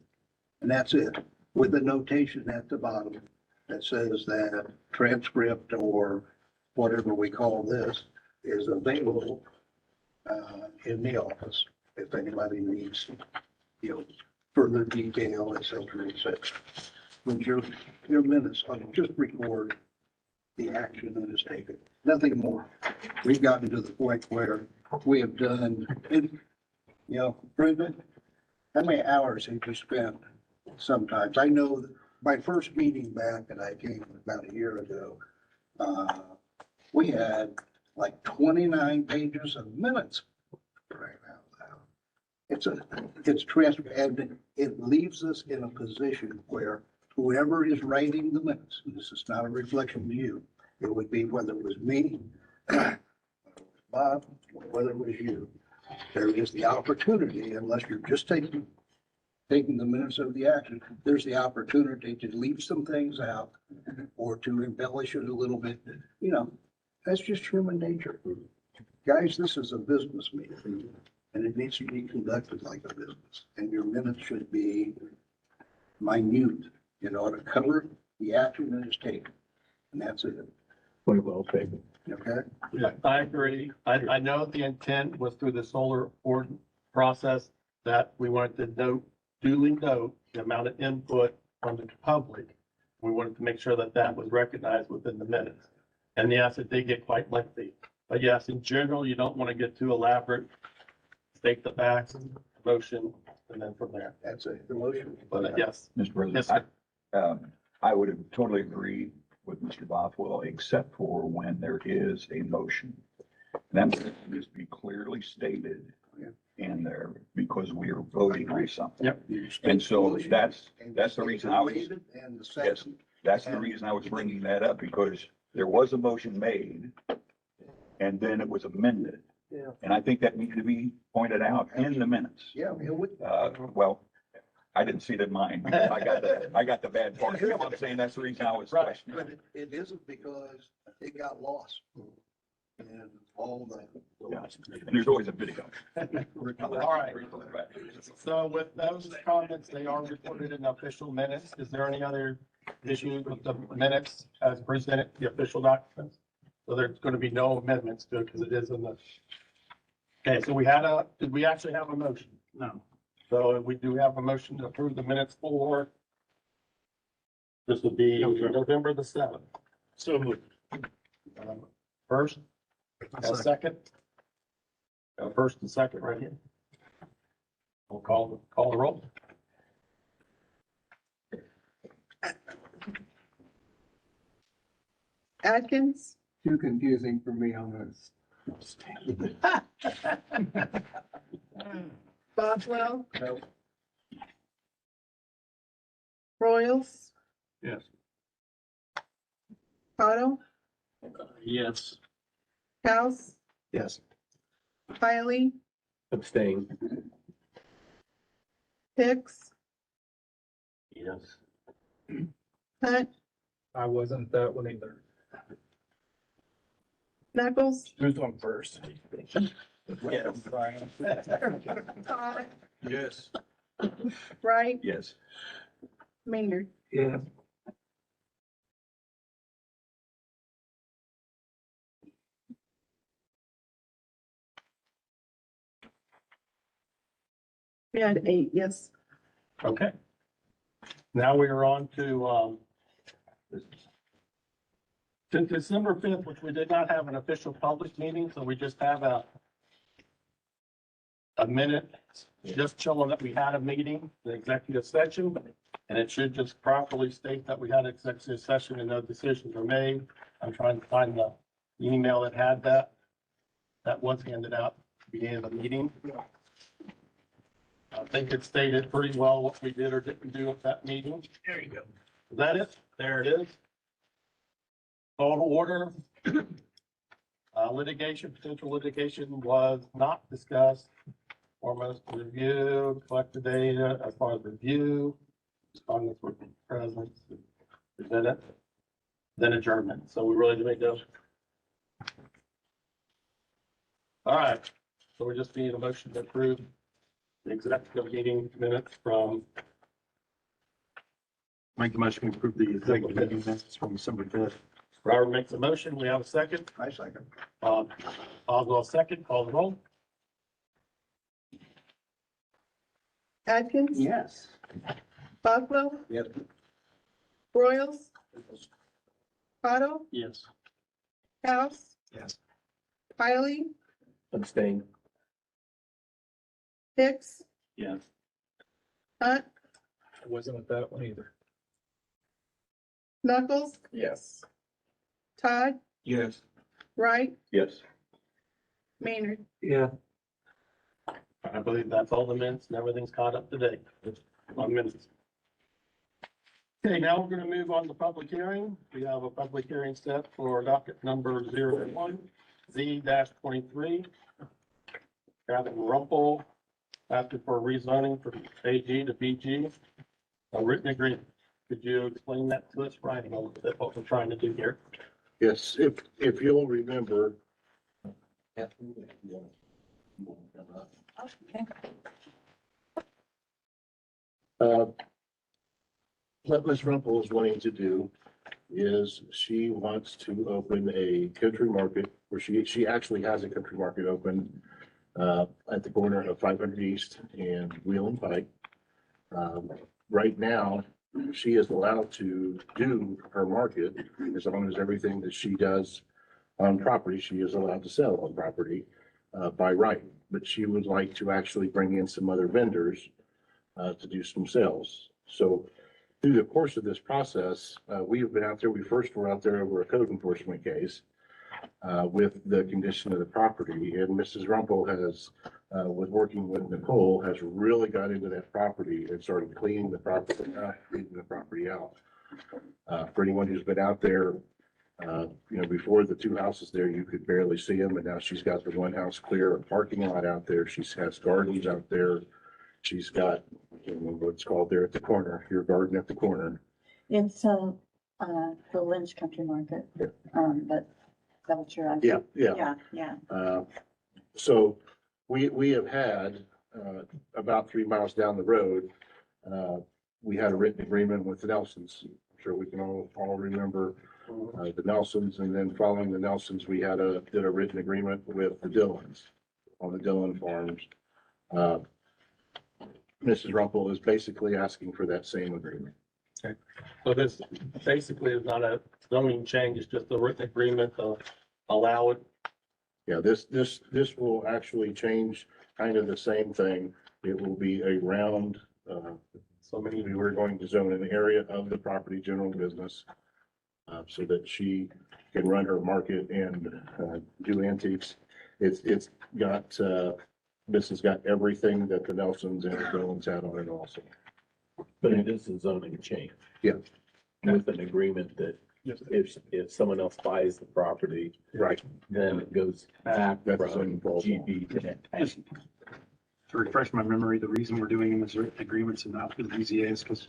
And that's it, with a notation at the bottom that says that transcript or whatever we call this is available in the office if anybody needs, further detail, et cetera, et cetera. But your minutes ought to just record the action that is taken, nothing more. We've gotten to the point where we have done, Brendan, how many hours have you spent sometimes? I know that my first meeting back that I came about a year ago, we had like 29 pages of minutes. Right now. It's transcript, and it leaves us in a position where whoever is writing the minutes, and this is not a reflection to you, it would be whether it was me, Bob, or whether it was you. There is the opportunity, unless you're just taking the minutes of the action, there's the opportunity to leave some things out or to embellish it a little bit. That's just human nature. Guys, this is a business meeting and it needs to be conducted like a business. And your minutes should be minute, to cover the action that is taken. And that's it. Point well taken. Okay? yeah, I agree. I know the intent was through the solar ordinance process that we wanted to duly note the amount of input from the public. We wanted to make sure that that was recognized within the minutes. And yes, it did get quite lengthy. But yes, in general, you don't want to get too elaborate. State the facts, motion, and then from there. That's it. The motion. But yes, Mr. Yes, President, sir. I would have totally agreed with Mr. Bothwell, except for when there is a motion. That needs to be clearly stated in there because we are voting on something. Yep. And so that's the reason I was, And the yes, second. that's the reason I was bringing that up, because there was a motion made and then it was amended. Yeah. And I think that needed to be pointed out in the minutes. Yeah, it would. Well, I didn't see it in mine. I got the bad part. I'm saying that's the reason I was Right, questioning. but it isn't because it got lost. and all the. And there's always a video. All right. So with those comments, they are recorded in the official minutes. Is there any other issues with the minutes as presented, the official documents? So there's going to be no amendments to it because it is in the. Okay, so did we actually have a motion? No. So we do have a motion to approve the minutes for. This would be November the 7th. So moved. First, a second. First and second right here. We'll call the roll. Atkins, Too confusing for me on this. Boswell, No. Royals, Yes. Otto, Yes. House, Yes. Wiley, Abstain. Hicks, Yes. Hunt, I wasn't that one either. Knuckles, Who's on first? Todd, Yes. Wright, Yes. Maynard. Yeah. We had 8, yes. Okay. Now we are on to, since December 5th, which we did not have an official public meeting, so we just have a minute, just showing that we had a meeting, the executive session, and it should just properly state that we had an executive session and no decisions were made. I'm trying to find the email that had that. That was handed out at the beginning of the meeting. I think it stated pretty well what we did or didn't do at that meeting. There you go. Is that it? There it is. Call to order. Litigation, potential litigation was not discussed. Foremost review, collect the data as far as review, respondents were present. Is that it? Then adjournment. So we really do make those. All right. So we just need a motion to approve the executive meeting minutes from. Make the motion to approve the executive meeting minutes from December 5th. Robert makes a motion. We have a second. I second. Oswald second. Call the roll. Atkins, Yes. Boswell, Yep. Royals, Otto, Yes. House, Yes. Wiley, Abstain. Hicks, Yes. Hunt, I wasn't at that one either. Knuckles, Yes. Todd, Yes. Wright, Yes. Maynard. Yeah. I believe that's all the minutes and everything's caught up to date on minutes. Okay, now we're gonna move on to public hearing. We have a public hearing set for docket number 01 Z-23. Gavin Rumpel asking for rezoning from AG to BG. A written agreement. Could you explain that to us, Brian, a little bit, what we're trying to do here? Yes, if you'll remember, what Ms. Rumpel is wanting to do is she wants to open a country market, or she actually has a country market open at the corner of 500 East and Wheel and Pike. Right now, she is allowed to do her market as long as everything that she does on property, she is allowed to sell on property by right. But she would like to actually bring in some other vendors to do some sales. So through the course of this process, we have been out there, we first were out there over a code enforcement case with the condition of the property, and Mrs. Rumpel has, was working with Nicole, has really got into that property and started cleaning the property out. For anyone who's been out there, before the two houses there, you could barely see them, and now she's got the one house clear, a parking lot out there, she has gardens out there. She's got, I can't remember what it's called there at the corner, your garden at the corner. It's the Lynch Country Market, but that what you're on? Yeah. So we have had, about 3 miles down the road, we had a written agreement with the Nelsons. I'm sure we can all remember, the Nelsons, and then following the Nelsons, we did a written agreement with the Dillons on the Dillon farms. Mrs. Rumpel is basically asking for that same agreement. So this basically is not a zoning change, it's just a written agreement to allow it. Yeah, this will actually change kind of the same thing. It will be a round, So many, we were going to zone an area of the property general business, so that she can run her market and, do antiques. It's got, this has got everything that the Nelsons and the Dillons had on it also. But it is a zoning change. Yeah. With an agreement that if someone else buys the property, Right. then it goes back That's from zoning involved. GB to Just to refresh my memory, the reason we're doing them as written agreements and not with the BZA is because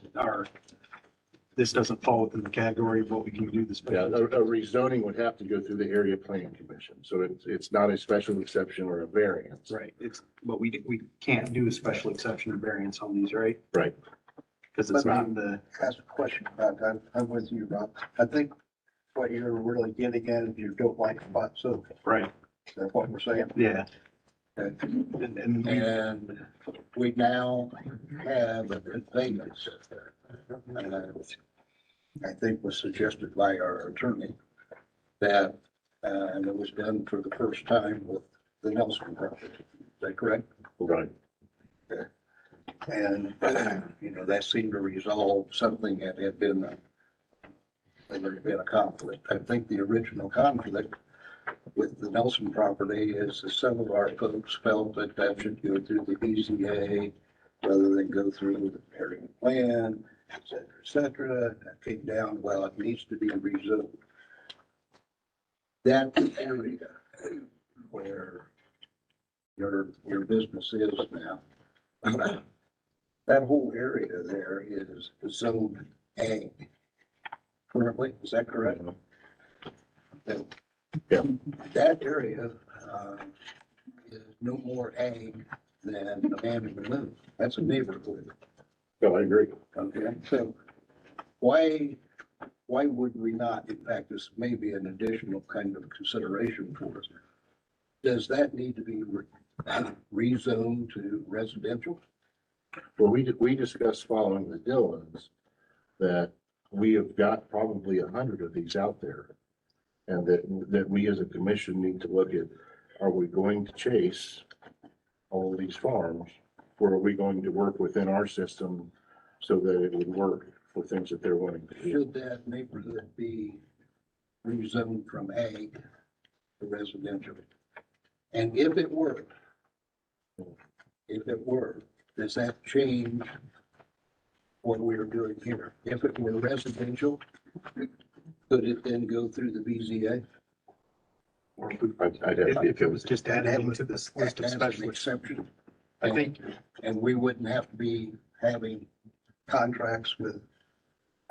this doesn't fall within the category of what we can do this. Yeah, a rezoning would have to go through the area planning commission, so it's not a special exception or a variance. Right, but we can't do a special exception or variance on these, right? Right. Because it's not in the, Ask a question about that. I'm with you, Rob. I think what you're really getting at is you don't like spot zoning. right, That's what we're saying. yeah. Okay. And And we now have a conveyance. I think was suggested by our attorney that, and it was done for the first time with the Nelson property. Is that correct? Right. And, that seemed to resolve something that had been, there had been a conflict. I think the original conflict with the Nelson property is that some of our folks felt that that should go through the BZA rather than go through the area plan, et cetera, et cetera. And that came down, well, it needs to be rezoned. That area where your business is now, that whole area there is zoned ag. Currently, is that correct? Yeah. That area, is no more ag than the man in the moon. That's a neighborhood. No, I agree. Okay, so why would we not, in fact, this may be an additional kind of consideration for us. Does that need to be rezoned to residential? Well, we discussed following the Dillons that we have got probably 100 of these out there. And that we as a commission need to look at, are we going to chase all of these farms? Or are we going to work within our system so that it would work for things that they're wanting to do? Should that neighborhood be rezoned from ag to residential? And if it were, does that change what we're doing here? If it were residential, could it then go through the BZA? Or I'd if it was just added into this list of As an special, exception? I think, And we wouldn't have to be having contracts with.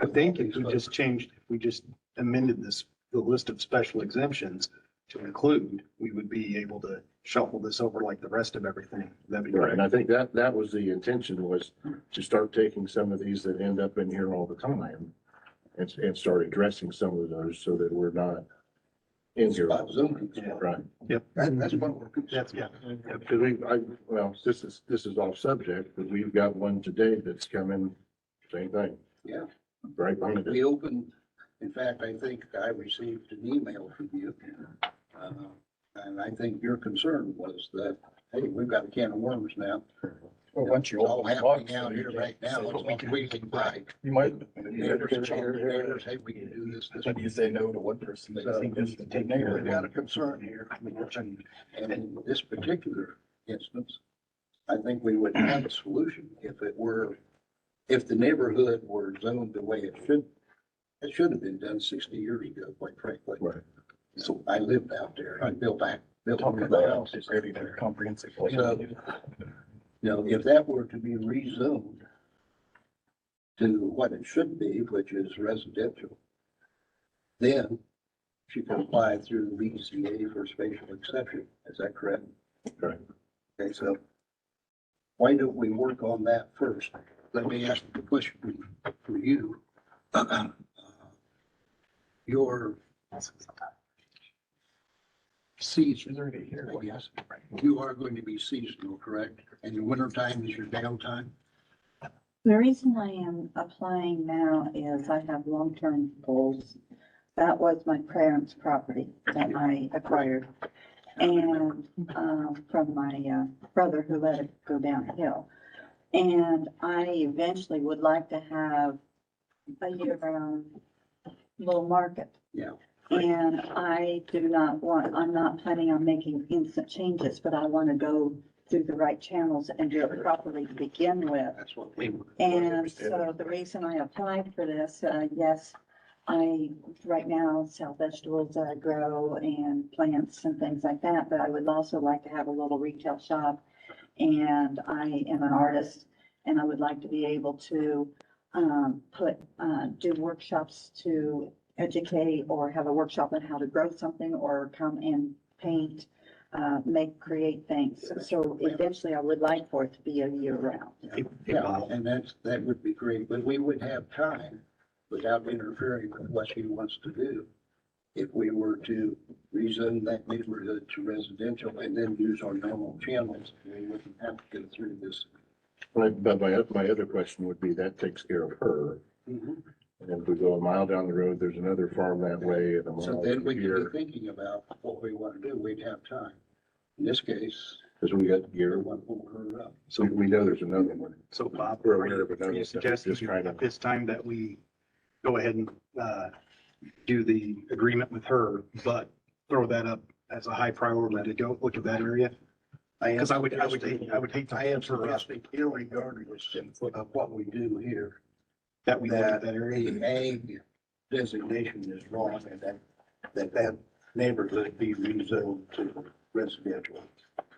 if we just amended the list of special exemptions to include, we would be able to shuffle this over like the rest of everything. That'd be Right, great. and I think that was the intention, was to start taking some of these that end up in here all the time and start addressing some of those so that we're not in here. Spot zoning. Right. That's what we're. That's, yeah. Because this is off subject, but we've got one today that's coming, same thing. Yeah. Right behind it. We opened, in fact, I think I received an email from you. And I think your concern was that, hey, we've got a can of worms now. Well, once you It's all open the box, happening out here right now. It's all squeaking by. You might. Neighbors are talking to neighbors, hey, we can do this. But you say no to one person, they think this is the take neighbor. We've got a concern here. And in this particular instance, I think we would have a solution if the neighborhood were zoned the way it should have been done 60 years ago, quite frankly. Right. So I lived out there. I built a Talking about house is ready to comprehensive. plan. So, if that were to be rezoned to what it should be, which is residential, then she can apply through the BCA for special exception. Is that correct? Correct. Okay, so why don't we work on that first? Let me ask the question for you. Your season, yes, you are going to be seasonal, correct? And the winter time is your downtime? The reason I am applying now is I have long-term goals. That was my parents' property that I acquired. And, from my, brother who let it go downhill. And I eventually would like to have a year-round little market. Yeah. And I do not want, I'm not planning on making instant changes, but I want to go through the right channels and do it properly to begin with. That's what we. And so the reason I applied for this, yes, I, right now, sell vegetables that I grow and plants and things like that, but I would also like to have a little retail shop. And I am an artist, and I would like to be able to, do workshops to educate, or have a workshop on how to grow something, or come and paint, create things. So eventually I would like for it to be a year round. Yeah, and that would be great, but we would have time without interfering with what she wants to do. If we were to rezone that neighborhood to residential and then use our normal channels, we wouldn't have to go through this. But my other question would be, that takes care of her. And if we go a mile down the road, there's another farm that way and a So mile then we here. could be thinking about what we want to do. We'd have time. In this case, Because we got we gear. want to pull her up. So we know there's another one. So Bob, We're are aware of another you one. suggesting Just trying to- at this time that we go ahead and, do the agreement with her, but throw that up as a high priority to go look at that area? Because I would hate to. I am suggesting, irregardless of what we do here, That we look at that that area. the ag designation is wrong and that neighborhood be rezoned to residential.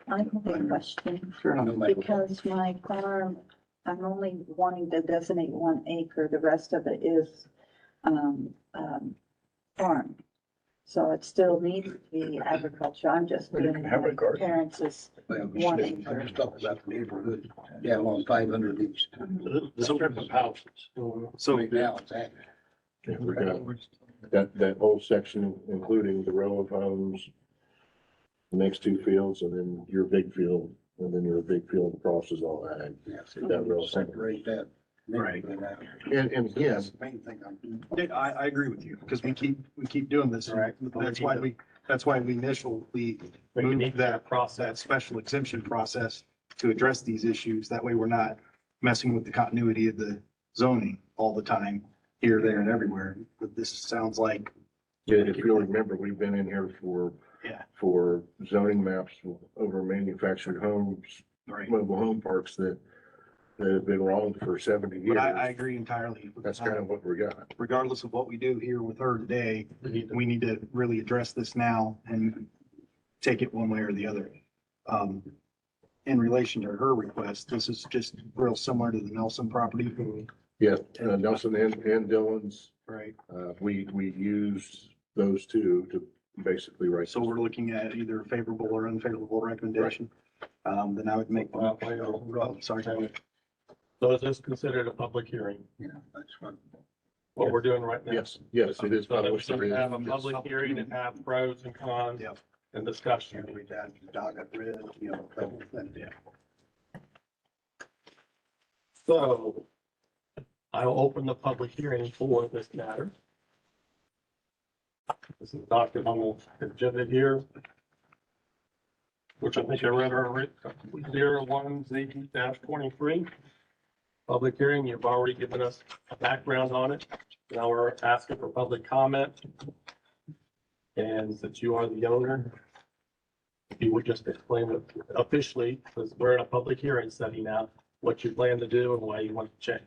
I have a question, No matter what. because my farm, I'm only wanting to designate 1 acre, the rest of it is, farm. So it still needs to be agriculture. I'm just doing my parents' Well, One I'm acre. just talking about the neighborhood down on 500 East. The strip of houses. So Right now, it's ag. Yeah, we got that whole section, including the row of homes, the next 2 fields, and then your big field, and then your big field crosses all ag. Yeah, so That real separate that. Right. neighborhood out. And again, That's the main thing I'm doing. Yeah, I agree with you, because we keep doing this. Right. That's why we initially moved that special exemption process to address these issues. That way we're not messing with the continuity of the zoning all the time, here, there, and everywhere. But this sounds like, if you'll remember, we've been in here Yeah. for zoning maps over manufactured homes, right, mobile home parks that have been wrong for 70 years. but I agree entirely. That's kind of what we got. Regardless of what we do here with her today, we need to really address this now and take it one way or the other. In relation to her request, this is just real similar to the Nelson property. Yeah, Nelson and Dillon's, Right. we used those 2 to basically write. So we're looking at either favorable or unfavorable recommendation. Then I would make. Sorry. So is this considered a public hearing, Yeah, that's what we're doing right now? Yes, it is So that we published. should have a public hearing and have pros and cons Yep. and discussion. And we got Dogger Bridge, you know, that whole thing. Yeah. So I'll open the public hearing for this matter. This is document on the agenda here, which I think I read already, 01Z-23. Public hearing, you've already given us a background on it. Now we're asking for public comment. And since you are the owner, if you would just explain it officially, because we're in a public hearing setting now, what you plan to do and why you want to change.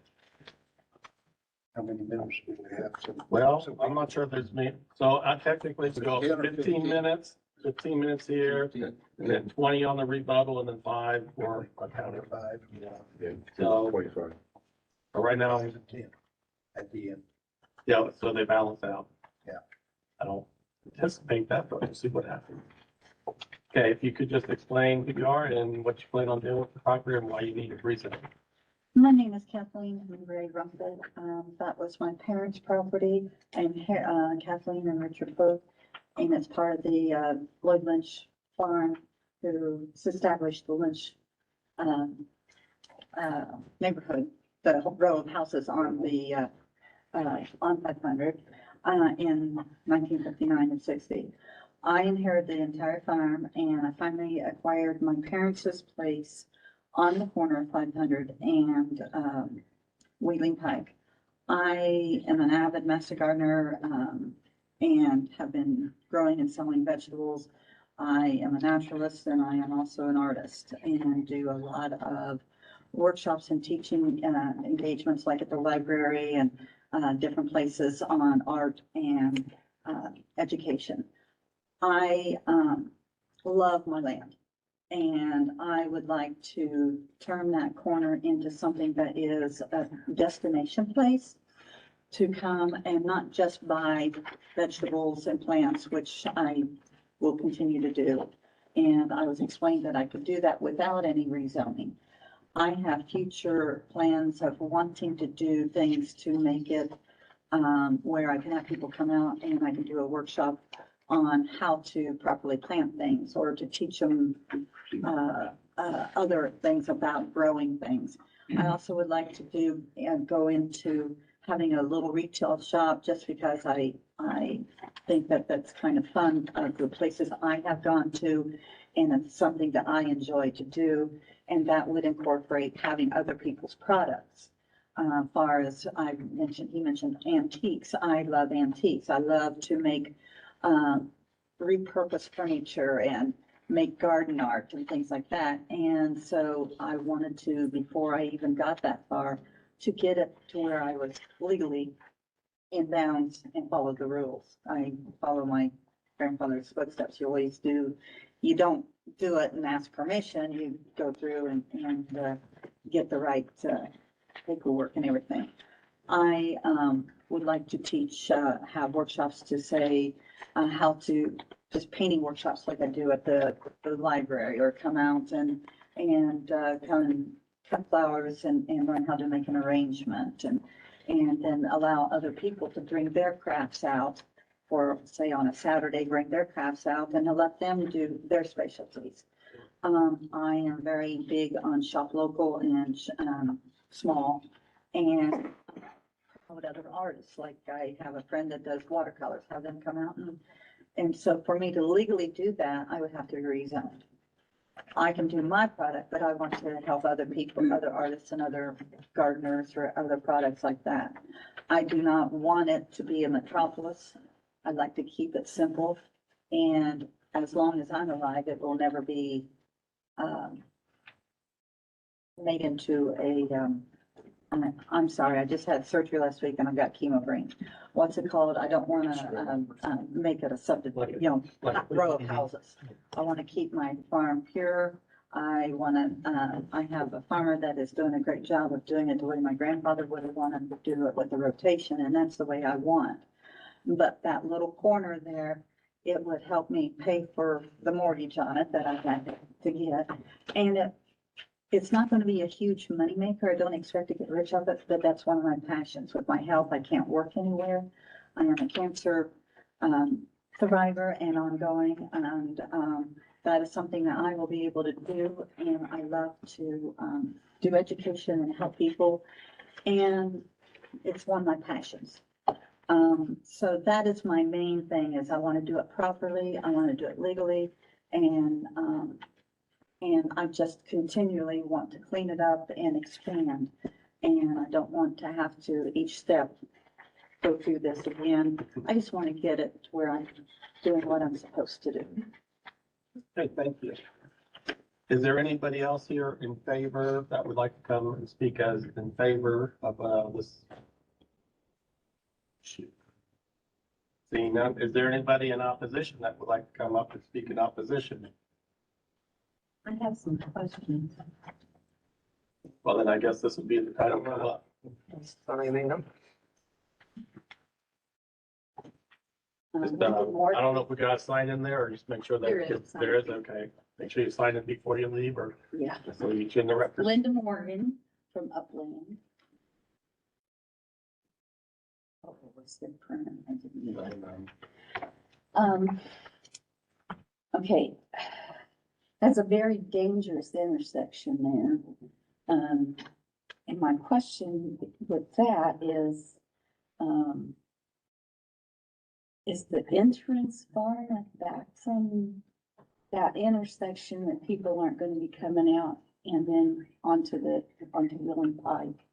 How many minutes do we have? Well, I'm not sure if there's me, so I technically could go 15 minutes, 15 minutes here, and then 20 on the rebuttal, and then 5 for a counter. 5. Yeah, So- 25. But right now, 10 at the end. yeah, so they balance out. Yeah. I don't, anticipate that, but we'll see what happens. Okay, if you could just explain who you are and what you plan on doing with the property and why you need it recently. My name is Kathleen Ray Rumpel. That was my parents' property, and Kathleen and Richard both. And it's part of the Lloyd Lynch farm who established the Lynch neighborhood, the row of houses on the on 500 in 1959 and 60. I inherited the entire farm, and I finally acquired my parents' place on the corner of 500 and Wheeling Pike. I am an avid master gardener and have been growing and selling vegetables. I am a naturalist, and I am also an artist, and do a lot of workshops and teaching engagements like at the library and different places on art and education. I love my land, and I would like to turn that corner into something that is a destination place to come and not just buy vegetables and plants, which I will continue to do. And I was explained that I could do that without any rezoning. I have future plans of wanting to do things to make it where I can have people come out and I can do a workshop on how to properly plant things or to teach them other things about growing things. I also would like to do and go into having a little retail shop just because I think that that's kind of fun, the places I have gone to, and it's something that I enjoy to do, and that would incorporate having other people's products. Far as he mentioned antiques. I love antiques. I love to make repurpose furniture and make garden art and things like that. And so I wanted to, before I even got that far, to get it to where I was legally in bounds and follow the rules. I follow my grandfather's footsteps. You always do. You don't do it and ask permission. You go through and get the right paperwork and everything. I would like to teach, have workshops to say how to, just painting workshops like I do at the library, or come out and come and cut flowers and learn how to make an arrangement, and then allow other people to bring their crafts out for, say, on a Saturday, bring their crafts out and to let them do their specialties. I am very big on shop local and small, and promote other artists. Like I have a friend that does watercolors, have them come out, and so for me to legally do that, I would have to be rezoned. I can do my product, but I want to help other people, other artists and other gardeners or other products like that. I do not want it to be a metropolis. I'd like to keep it simple, and as long as I'm alive, it will never be made into a I'm sorry, I just had surgery last week and I got chemo brain. What's it called? I don't want to make it a subdivision, row of houses. I want to keep my farm pure. I want to, I have a farmer that is doing a great job of doing it the way my grandfather would have wanted to do it with the rotation, and that's the way I want. But that little corner there, it would help me pay for the mortgage on it that I had to get. And it's not going to be a huge moneymaker. I don't expect to get rich off it, but that's one of my passions. With my health, I can't work anywhere. I am a cancer survivor and ongoing, and that is something that I will be able to do. And I love to do education and help people, and it's one of my passions. So that is my main thing, is I want to do it properly. I want to do it legally, and I just continually want to clean it up and expand. And I don't want to have to each step go through this again. I just want to get it to where I'm doing what I'm supposed to do. Okay, thank you. Is there anybody else here in favor that would like to come and speak as in favor of this? Shoot. Seeing none, is there anybody in opposition that would like to come up and speak in opposition? I have some questions. Well, then I guess this would be the time to Signing them. Just, Linda I Morgan. don't know if we got a sign in there or just make sure that There is it's- sign. there is, okay. Make sure you sign it before you leave or Yeah, just so you in the record. Linda Morgan from Upland. Oh, what's the print? I didn't know. Okay. That's a very dangerous intersection there. And my question with that is the entrance far enough back from that intersection that people aren't gonna be coming out and then onto Willen Pike?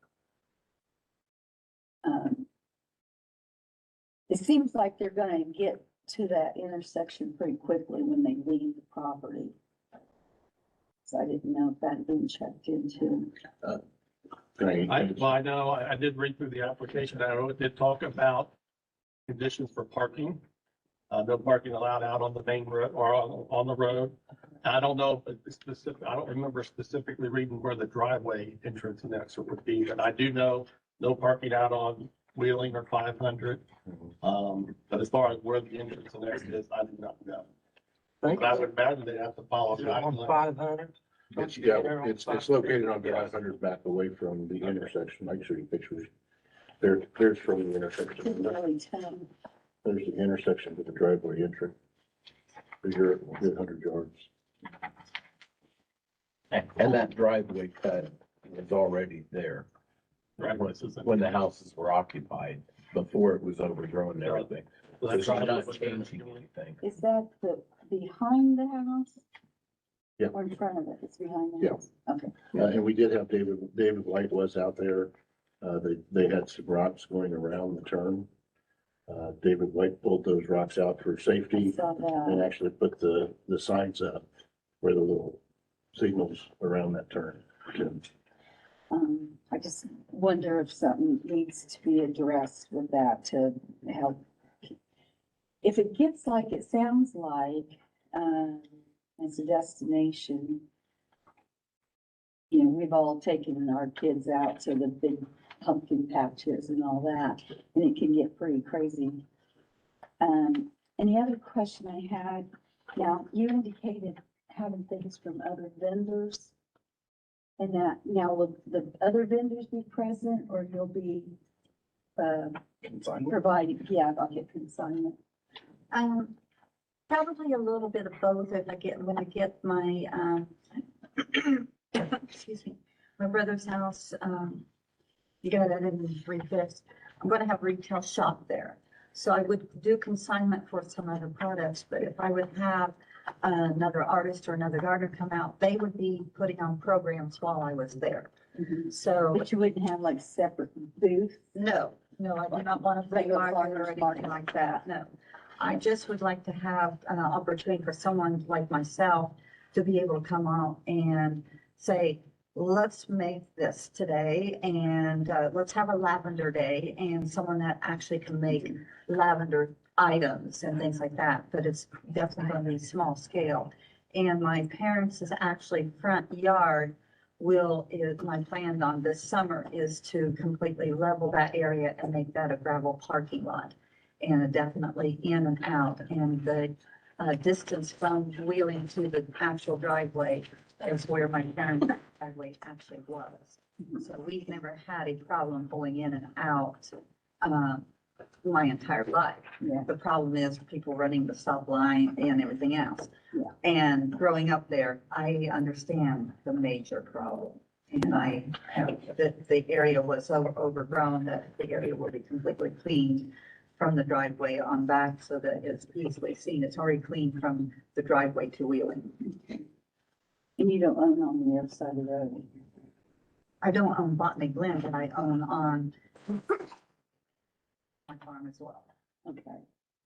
It seems like they're gonna get to that intersection pretty quickly when they leave the property. So I didn't know if that had been checked into. I know, I did read through the application. I know it did talk about conditions for parking. No parking allowed out on the main road or on the road. I don't know if it's specific, I don't remember specifically reading where the driveway entrance and exit would be, but I do know no parking out on Wheeling or 500. But as far as where the entrance and exit is, I do not know. But I would imagine they have to follow. On 500. It's, yeah, it's located on 500 back away from the intersection. I can show you pictures. There's from the intersection. Couldn't really tell. There's the intersection to the driveway entry. You're at 100 yards. And that driveway cut was already there Right, this is- when the houses were occupied, before it was overgrown and everything. So So that's it's right. not changing anything. Is that behind the house? Yeah. Or in front of it? It's behind the Yeah. house? Okay. And we did have David White was out there. They had some rocks going around the turn. David White pulled those rocks out for I safety saw and that. actually put the signs up where the little signals around that turn. I just wonder if something needs to be addressed with that to help. If it gets like it sounds like, as a destination, you know, we've all taken our kids out to the big pumpkin patches and all that, and it can get pretty crazy. And the other question I had, now, you indicated having things from other vendors. And that, now, will the other vendors be present, or you'll be, providing, yeah, I'll get consignment? Probably a little bit of both when I get my, excuse me, my brother's house, you got it in 3/5. I'm gonna have retail shop there. So I would do consignment for some other products, but if I would have another artist or another gardener come out, they would be putting on programs while I was there. So, But you wouldn't have like separate booths? no, I do not want to bring Regular market or farmers anything market. like that, no. I just would like to have an opportunity for someone like myself to be able to come out and say, let's make this today and let's have a lavender day, and someone that actually can make lavender items and things like that, but it's definitely going to be small scale. And my parents' actually front yard my plan on this summer is to completely level that area and make that a gravel parking lot. And definitely in and out, and the distance from Wheeling to the actual driveway is where my parents' driveway actually was. So we've never had a problem going in and out my entire life. Yeah. The problem is people running the stop line and everything else. Yeah. And growing up there, I understand the major problem. And I have, that the area was overgrown, that the area will be completely cleaned from the driveway on back so that it's easily seen. It's already clean from the driveway to Wheeling. And you don't own on the other side of the road? I don't own Botany Glen, but I own on my farm as well. Okay.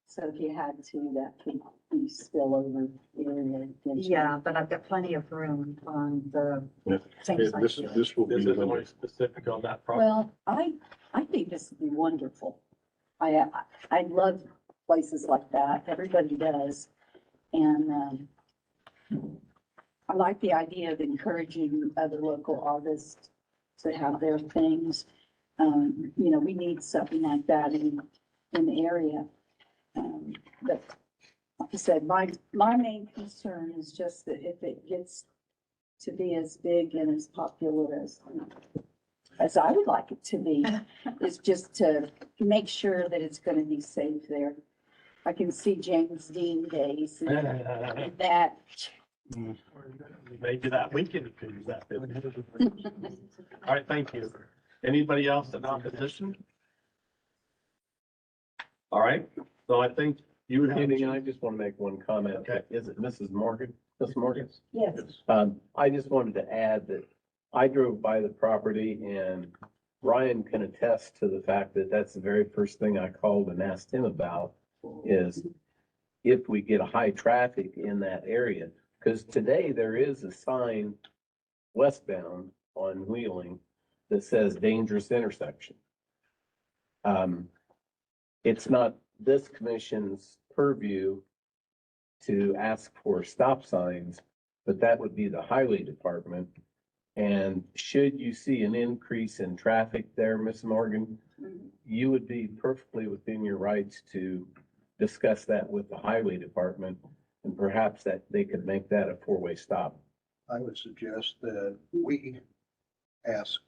So if you had to, that could be spill over area. eventually. Yeah, but I've got plenty of room on the Yeah. same side. This will This be, isn't only specific on that property. Well, I think this would be wonderful. I love places like that. Everybody does. And, I like the idea of encouraging other local artists to have their things. You know, we need something like that in the area. But like I said, my main concern is just that if it gets to be as big and as popular as I would like it to be, is just to make sure that it's gonna be safe there. I can see James Dean days and that. Maybe that weekend could use that. All right, thank you. Anybody else in opposition? All right, so I think you would have. I just want to make one comment. Okay. Is it Mrs. Morgan? Miss Morgan? Yes. I just wanted to add that I drove by the property and Ryan can attest to the fact that that's the very first thing I called and asked him about is if we get a high traffic in that area. Because today there is a sign westbound on Wheeling that says dangerous intersection. It's not this commission's purview to ask for stop signs, but that would be the highway department. And should you see an increase in traffic there, Ms. Morgan, you would be perfectly within your rights to discuss that with the highway department, and perhaps that they could make that a four-way stop. I would suggest that we ask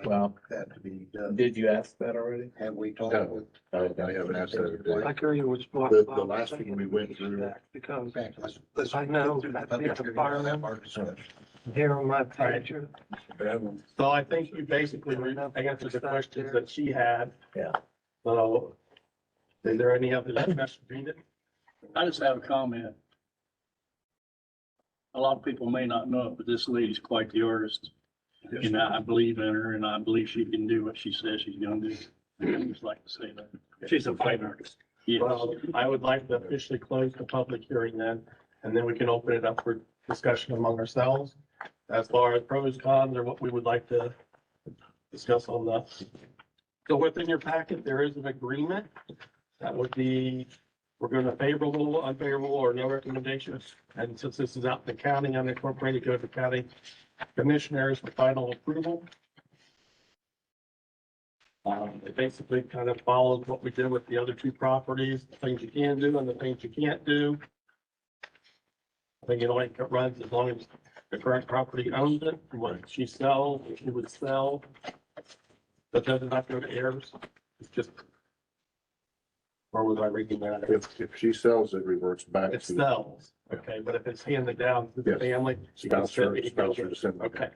Well, that to be done. did you ask that already? Have we talked No. with? I haven't asked that today. Like area was. The last one we went through. Because In fact, let's I know get through the that public there's a hearing, fire have our discussion. here on my picture. So I think you basically answered the questions that she had. Yeah. So is there any other discussion, Rita? I just have a comment. A lot of people may not know it, but this lady's quite the artist. And I believe in her and I believe she can do what she says she's gonna do. I just like to say that. She's a fine artist. Yes. Well, I would like to officially close the public hearing then, and then we can open it up for discussion among ourselves. As far as pros, cons, or what we would like to discuss on that. So within your packet, there is an agreement. That would be, we're going to favorable, unfavorable, or no recommendations. And since this is out in the county, unincorporated, go to county commissioners for final approval. It basically kind of follows what we did with the other two properties, the things you can do and the things you can't do. I think it only runs as long as the current property owns it, what she sells, what she would sell. But does not go to heirs. It's just. Or was I reading that? If she sells, it reverts back It to sells, okay, but if it's handed down to the Yes. family. she can spouse or still- descendant. Okay,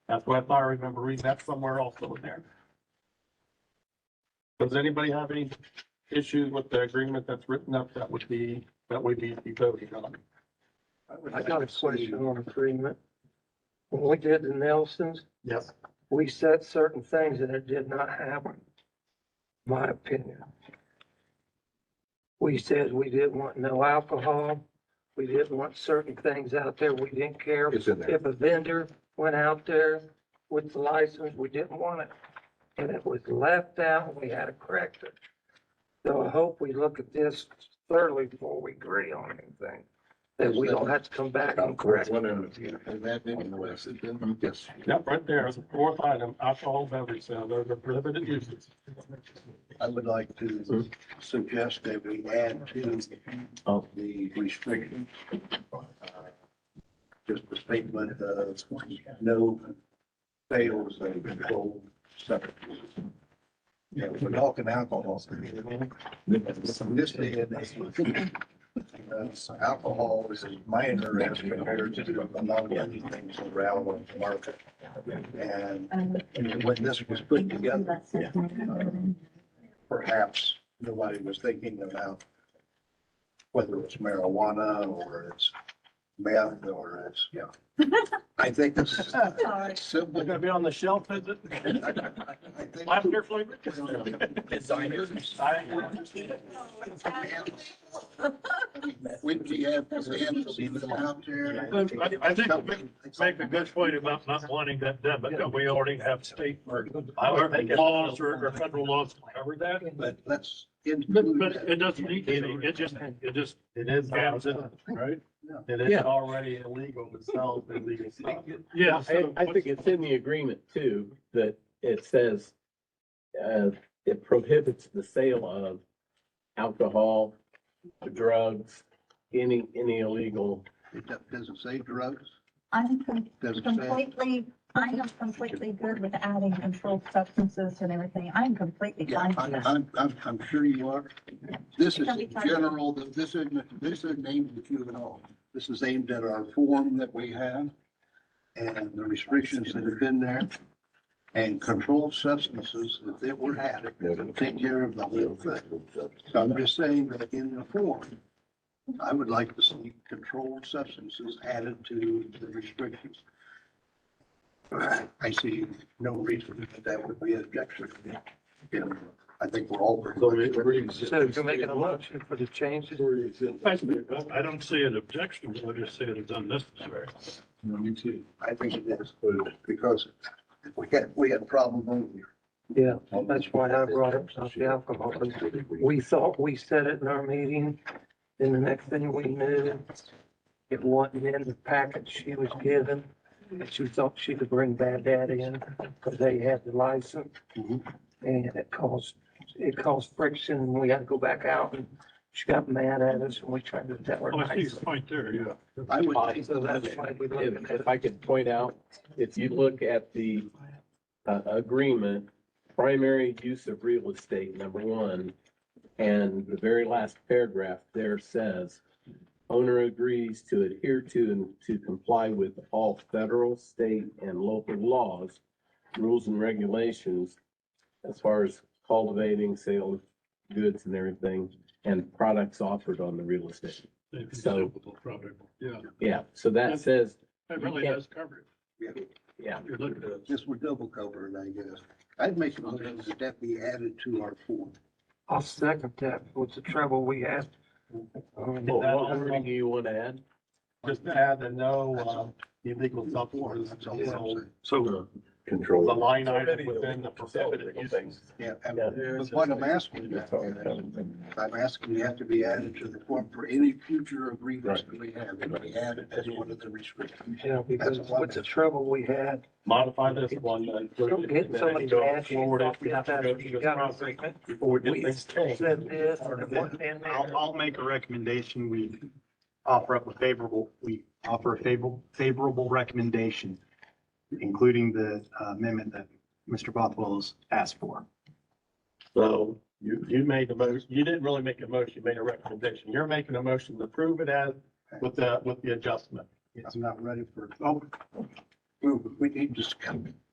that's what I thought I remember reading that somewhere also in there. Does anybody have any issues with the agreement that's written up that would be voting on? I got a question on agreement. When we did the Nelsons, Yes. we said certain things and it did not happen, my opinion. We said we didn't want no alcohol. We didn't want certain things out there. We didn't care It's in there. if a vendor went out there with the license, we didn't want it. And it was left out, we had to correct it. So I hope we look at this thoroughly before we agree on anything, that we don't have to come back and correct it. One end. And that in the west. Yes. Yep, right there, as a fourth item, alcohol beverage sale, those are prohibited uses. I would like to suggest that we add to the restriction. Just a statement of no sales of controlled substances. Yeah, we're talking alcohol. This day and age, alcohol is minor as compared to among other things around the market. And when this was put together, perhaps nobody was thinking about whether it's marijuana or it's meth or it's, I think this is simple. They're gonna be on the shelf, is it? I think Lavender flavor? when you have examples even out there. I think you make a good point about not wanting that debit, but we already have state laws or federal laws to cover that. But let's But include. it doesn't need to be, it just, It is, jams in, right? it is Yeah. already illegal to sell illegal stuff. Yeah. I think it's in the agreement too, that it says, it prohibits the sale of alcohol drugs, any illegal. It doesn't say drugs, I'm doesn't say. completely, I am completely good with adding controlled substances and everything. I'm completely Yeah, fine with that. I'm sure you are. This is Can we talk- general, this isn't aimed at you at all. This is aimed at our form that we have and the restrictions that have been there and controlled substances that were added to take care of the whole thing. So I'm just saying that in the form, I would like to see controlled substances added to the restrictions. I see no reason that would be an objection. And I think we're all. So you're making a motion for the changes? I don't see an objection, I just say it's unnecessary. Me too. I think it is, because we had a problem earlier. Yeah, that's why I brought up the alcohol. We thought we said it in our meeting, and the next thing we knew, it wasn't in the package she was given. And she thought she could bring Bad Dad in because they had the license. And it caused friction, and we had to go back out, and she got mad at us, and we tried to tell her. Oh, I see nice. your point there, yeah. I would. So that's why we looked at If I could point out, if you look at the agreement, primary use of real estate, number one, and the very last paragraph there says, owner agrees to adhere to and to comply with all federal, state, and local laws, rules and regulations as far as cultivating, sale of goods and everything, and products offered on the real estate. So- Yeah, Yeah, so that says, that really does cover it. yeah, You're looking at This would double cover it, I guess. I'd make a motion that be added to our form. I'll second that. What's the trouble we had? what wording do you want to add? Just to add that no, illegal substances. That's all I'm saying. So, Control. The line item within the prohibited uses. Yeah, but what I'm asking, I'm asking you have to be added to the form for any future agreements that we have, and be added as one of the restrictions. Yeah, because what's the trouble we had? Modify this one. Don't get somebody mad. Forward if we have to go through this process before we get We things changed. said this, or it wasn't in there. I'll make a recommendation. We offer a favorable recommendation, including the amendment that Mr. Bothwell has asked for. So you made the motion, you didn't really make a motion, you made a recommendation. You're making a motion to approve it as with the adjustment. I'm not ready for, we need to,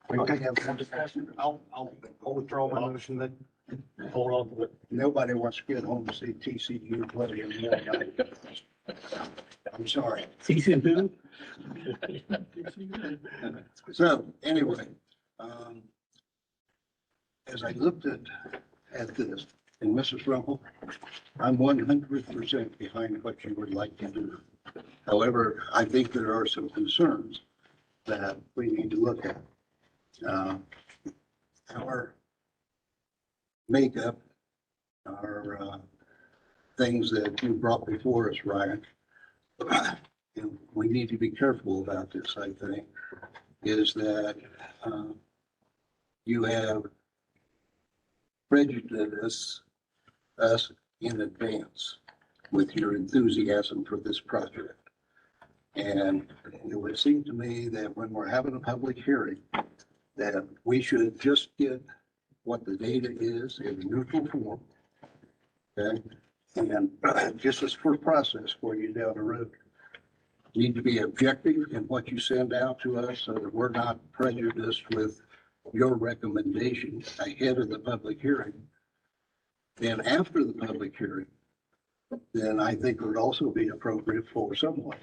we Okay. can have some discussion. I'll withdraw my motion then. Hold on to it. Nobody wants to get home to see TCU play in one night. I'm sorry. TCU? So anyway, as I looked at this, and Mrs. Rumpel, I'm 100% behind what you would like to do. However, I think there are some concerns that we need to look at. Our makeup, our things that you brought before us, Ryan, and we need to be careful about this, I think, is that you have prejudiced us in advance with your enthusiasm for this project. And it would seem to me that when we're having a public hearing, that we should just get what the data is in a neutral form. Okay? And just as for process for you down the road. Need to be objective in what you send out to us so that we're not prejudiced with your recommendation ahead of the public hearing. Then after the public hearing, then I think it would also be appropriate for someone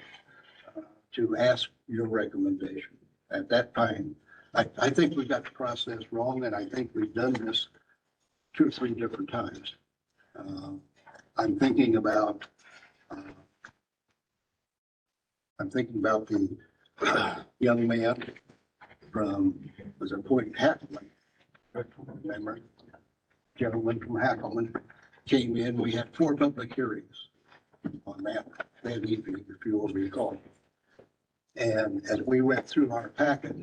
to ask your recommendation. At that time, I think we got the process wrong, and I think we've done this 2 or 3 different times. I'm thinking about the young man from, was it Point Hackman? Remember? Gentleman from Hackman came in, we had 4 public hearings on that evening, if you will recall. And as we went through our packet,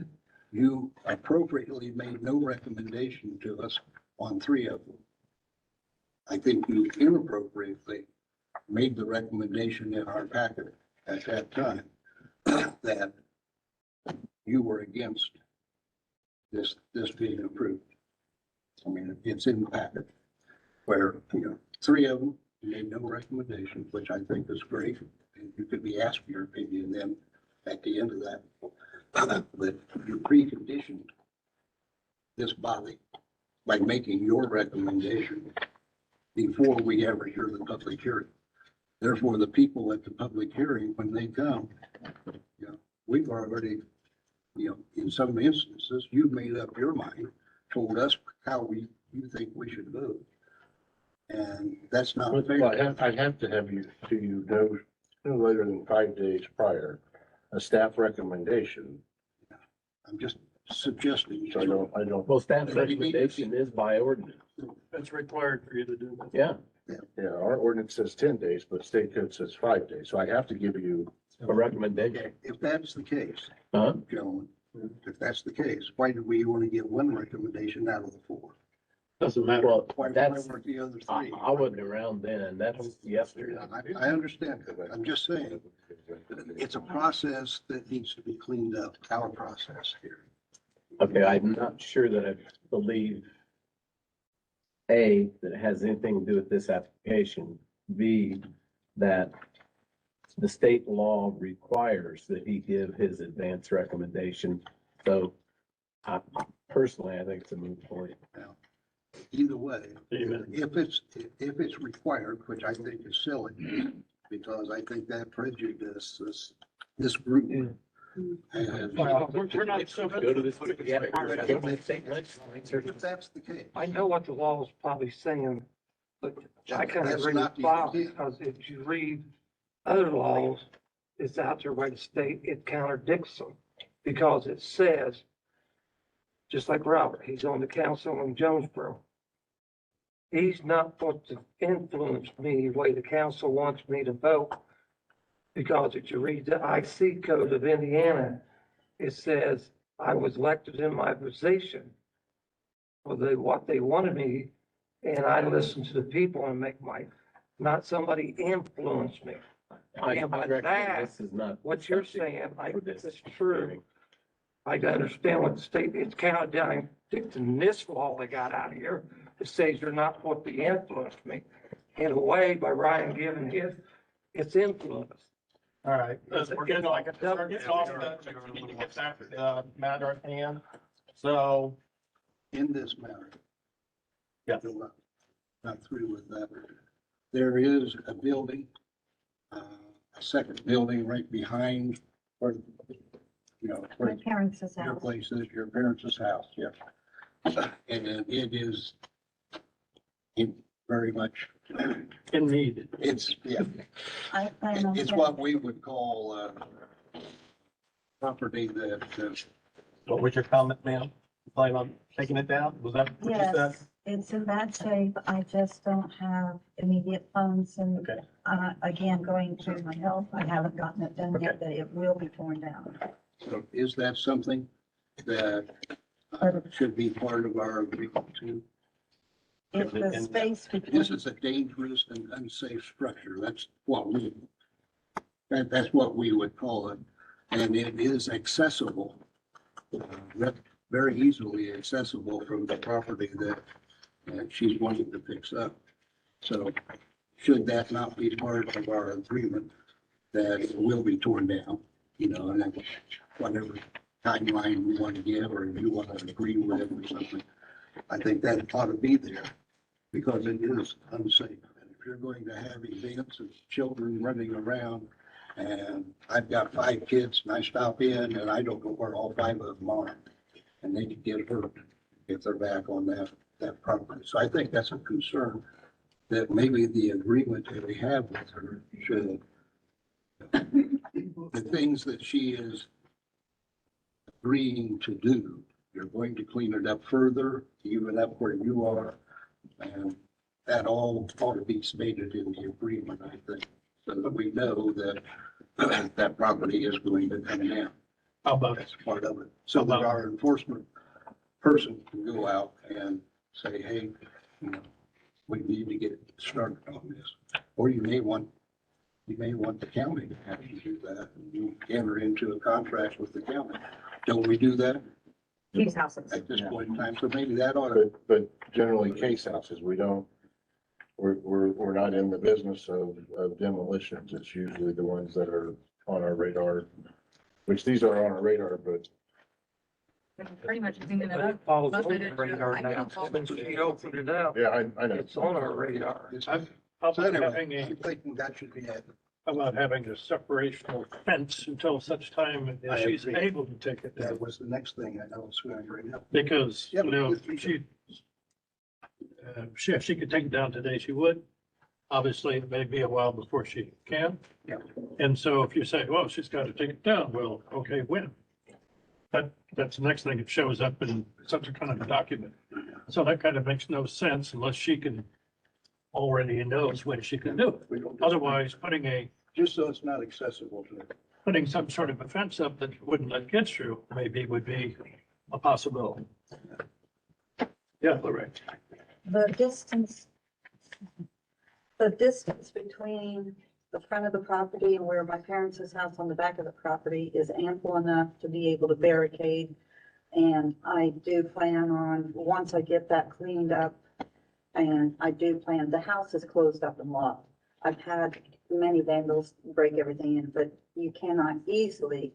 you appropriately made no recommendation to us on 3 of them. I think you inappropriately made the recommendation in our packet at that time that you were against this being approved. I mean, it's in the packet where, three of them made no recommendation, which I think is great. And you could be asked your opinion then at the end of that. But you preconditioned this body by making your recommendation before we ever hear the public hearing. Therefore, the people at the public hearing, when they come, we've already, in some instances, you've made up your mind, told us how you think we should vote. And that's not Well, fair. I'd have to have you, no later than 5 days prior, a staff recommendation. I'm just suggesting. So I don't, Well, staff recommendation is by ordinance. It's required for you to do that. Yeah, yeah, our ordinance says 10 days, but state code says 5 days. So I have to give you, a recommendation. If that's the case, Huh? gentlemen, if that's the case, why do we only get one recommendation out of the four? Doesn't matter. Well, Why that's, weren't the other I, three? I wasn't around then. That's yesterday. I understand. I'm just saying, it's a process that needs to be cleaned up, our process here. Okay, I'm not sure that I believe A, that it has anything to do with this application. B, that the state law requires that he give his advance recommendation. So I personally, I think it's a moot point. Either way, Amen. if it's required, which I think is silly, because I think that prejudices this group. And Well, we're not so Go to this, yeah, go to the state legislature. if that's the case. I know what the law is probably saying, but I kind of That's agree not with the Bob, intent. because if you read other laws, it's out there by the state, it contradicts them. Because it says, just like Robert, he's on the council in Jonesboro. He's not supposed to influence me the way the council wants me to vote. Because if you read the IC code of Indiana, it says I was elected in my position for what they wanted me, and I listened to the people and make not somebody influence me. I And by recommend that, this is not. what you're saying, I for think this it's true. hearing. I understand what the state, it's counted down in this law they got out here. It says you're not supposed to influence me. In a way, by Ryan giving his, it's influence. All right, we're getting off the, we need to get back to the matter at hand. So, In this matter. Yeah. Still not through with that. There is a building, a second building right behind where, My where parents' your house. place is, your parents' house, yes. And it is very much, In need. it's, yeah, I know it's that. what we would call, property that, what was your comment, ma'am? Plan on taking it down? Was that what you said? Yes, it's in bad shape. I just don't have immediate funds and, Okay. again, going through my health, I haven't gotten it done yet, but it will be torn down. so is that something that should be part of our agreement too? If the And- space This between, is a dangerous and unsafe structure. That's what we would call it. And it is accessible, very easily accessible from the property that she's wanting to fix up. So should that not be part of our agreement that it will be torn down, and then whatever timeline we want to give or you want to agree with or something, I think that ought to be there because it is unsafe. And if you're going to have events of children running around, and I've got 5 kids and I stop in and I don't know where all 5 of them are, and they could get hurt if they're back on that property. So I think that's a concern that maybe the agreement that we have with her should, the things that she is agreeing to do, you're going to clean it up further, even up where you are. And that all ought to be stated in the agreement, I think, so that we know that that property is going to come down. How about That's part of it. So that our enforcement person can go out and say, hey, we need to get started on this. Or you may want You may want the county to have you do that, and you enter into a contract with the county. Don't we do that These houses. at this point in time? So maybe that ought to, But generally case houses, we don't, we're not in the business of demolitions. It's usually the ones that are on our radar, which these are on our radar, but Pretty much cleaning it up. Follows Most of over it- the radar I now. don't follow. Since she opened it up, yeah, I know. it's on our radar. I'm so about anyway, having I'm thinking that should be it. about having a separational fence until such time I as she's agree. able to take it down. That was the next thing I was going to bring up. Because, Yeah, you know, but- if she could take it down today, she would. Obviously, it may be a while before she can. Yeah. And so if you say, well, she's got to take it down, well, okay, when? That's the next thing that shows up in such a kind of a document. So that kind of makes no sense unless she can already knows when she can do it. We don't- Otherwise, Just so it's not accessible to. putting some sort of a fence up that wouldn't let kids through maybe would be a possibility. Yeah, Lorraine. The distance between the front of the property and where my parents' house on the back of the property is ample enough to be able to barricade. And I do plan on, once I get that cleaned up, and I do plan, the house is closed up and locked. I've had many vandals break everything in, but you cannot easily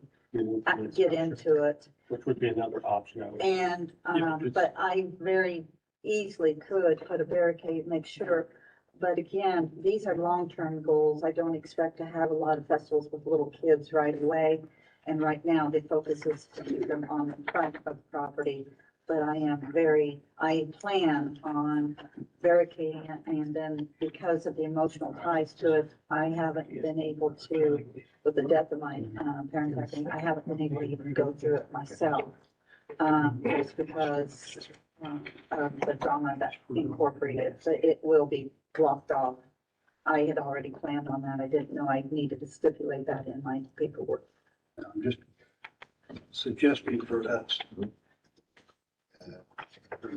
get into it. Which would be another option. I would- And, but I very easily could put a barricade, make sure. But again, these are long-term goals. I don't expect to have a lot of festivals with little kids right away. And right now, the focus is to keep them on the front of the property. But I plan on barricading it. And then because of the emotional ties to it, I haven't been able to, with the death of my parents, I haven't been able to even go through it myself. Just because of the drama that incorporated, so it will be blocked off. I had already planned on that. I didn't know I needed to stipulate that in my paperwork. I'm just suggesting for us.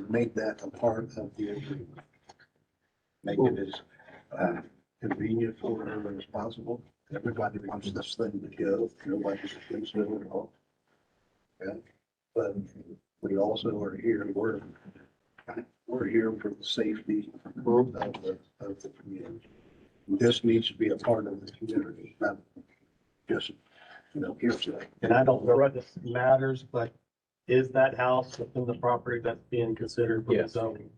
Make that a part of the agreement. Make it as convenient for everyone as possible. Everybody wants this thing to go. Nobody's against it at all. Yeah, but we also are here, we're here for the safety of the community. This needs to be a part of the community, not just, hearsay. And I don't know if this matters, but is that house within the property that's being considered for the Yes. zoning?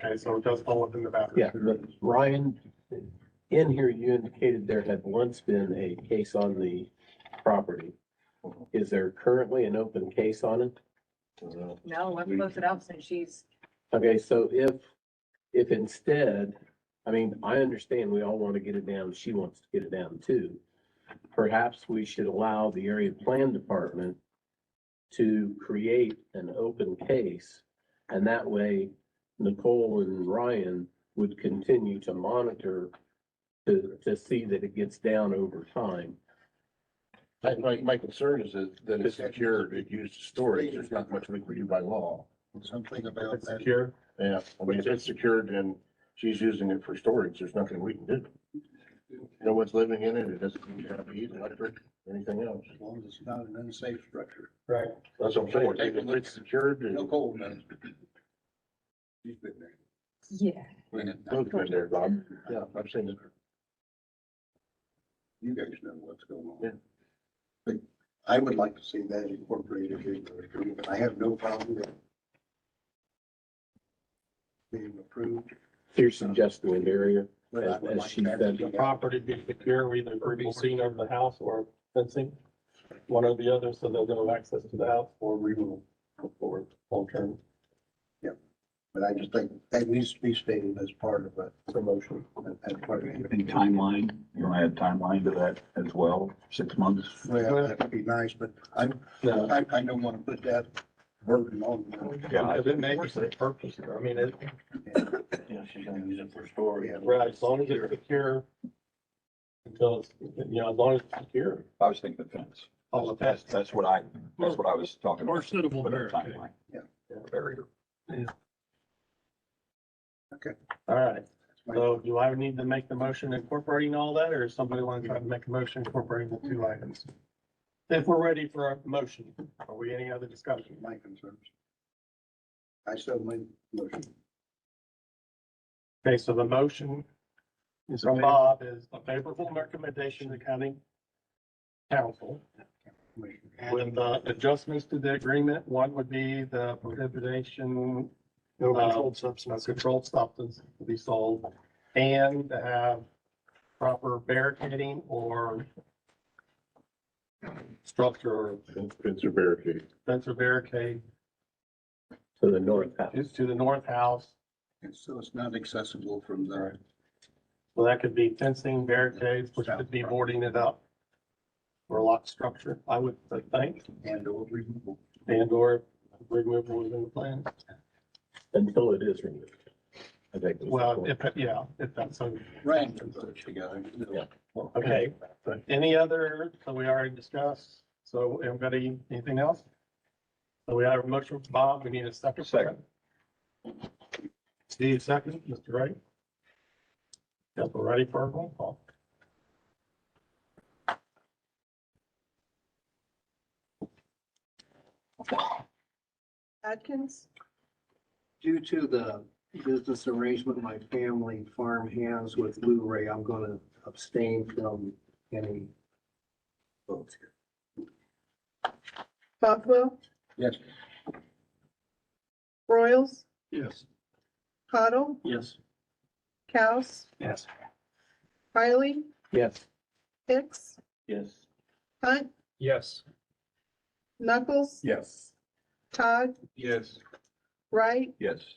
Okay, so it does fall within the boundaries. Yeah, but Ryan, in here, you indicated there had once been a case on the property. Is there currently an open case on it? No, I've closed it out since she's. Okay, so if instead, I mean, I understand we all want to get it down, she wants to get it down too. Perhaps we should allow the area plan department to create an open case. And that way Nicole and Ryan would continue to monitor to see that it gets down over time. My concern is that it's secured, it used storage, there's not much we can do by law. Something If about it's that. secure, Yeah, I mean, if it's secured and she's using it for storage, there's nothing we can do. No one's living in it, it doesn't need to have heat, electric, anything else. As long as it's not an unsafe structure. right? That's what I'm saying, if it's secured, No and cold, man. She's been there. Yeah. both been there, Bob. Yeah, I've seen it. You guys know what's going on. Yeah. But I would like to see that incorporated into the agreement. I have no problem with it being approved. You're suggesting an area, But I would as like she that said. to The be- property be secure, either for be seen of the house or fencing, one or the other, so they'll have access to the house or remove for long term But I just think that needs to be stated as part of a promotion. as part of it. And timeline, you want to add timeline to that as well, 6 months? Well, that would be nice, but I don't want to put that burden on them. Yeah, Because it may be for a purpose, I mean, it, Yeah, she's gonna use it for storage. right, as long as it's secure. Until it's, as long as it's secure. I was thinking the fence. All the fence. That's what I was talking Or about. suitable Put a barricade. timeline. Yeah. Barrier. All right. So do I need to make the motion incorporating all that, or does somebody want to try to make a motion incorporating the two items? If we're ready for a motion, are we any other discussion? My concerns. I still my motion. Okay, so the motion from Bob is a favorable recommendation to county council with adjustments to the agreement. One would be the prohibition No of controlled substance. controlled substance to be sold, and to have proper barricading or structure, Fence or barricade. fence or barricade To the north house. is to the north house. And so it's not accessible from there. So that could be fencing, barricades, which could be boarding it up or a lock structure, I would think, And or removal. and or removal within the plan. Until it is removed. I think. Well, if that's so. Right. Put it together. Yeah. Okay, any other, so we already discussed, so everybody, anything else? So we have a motion from Bob, we need a second. Second. Steve, second, Mr. Wright. Yes, we're ready for a roll call. Atkins, Due to the business arrangement my family farm has with Blue Ray, I'm gonna abstain from any votes here. Bothwell, Yes. Royals, Yes. Cottle, Yes. Cows, Yes. Riley, Yes. Hicks, Yes. Hunt, Yes. Knuckles, Yes. Todd, Yes. Wright, Yes.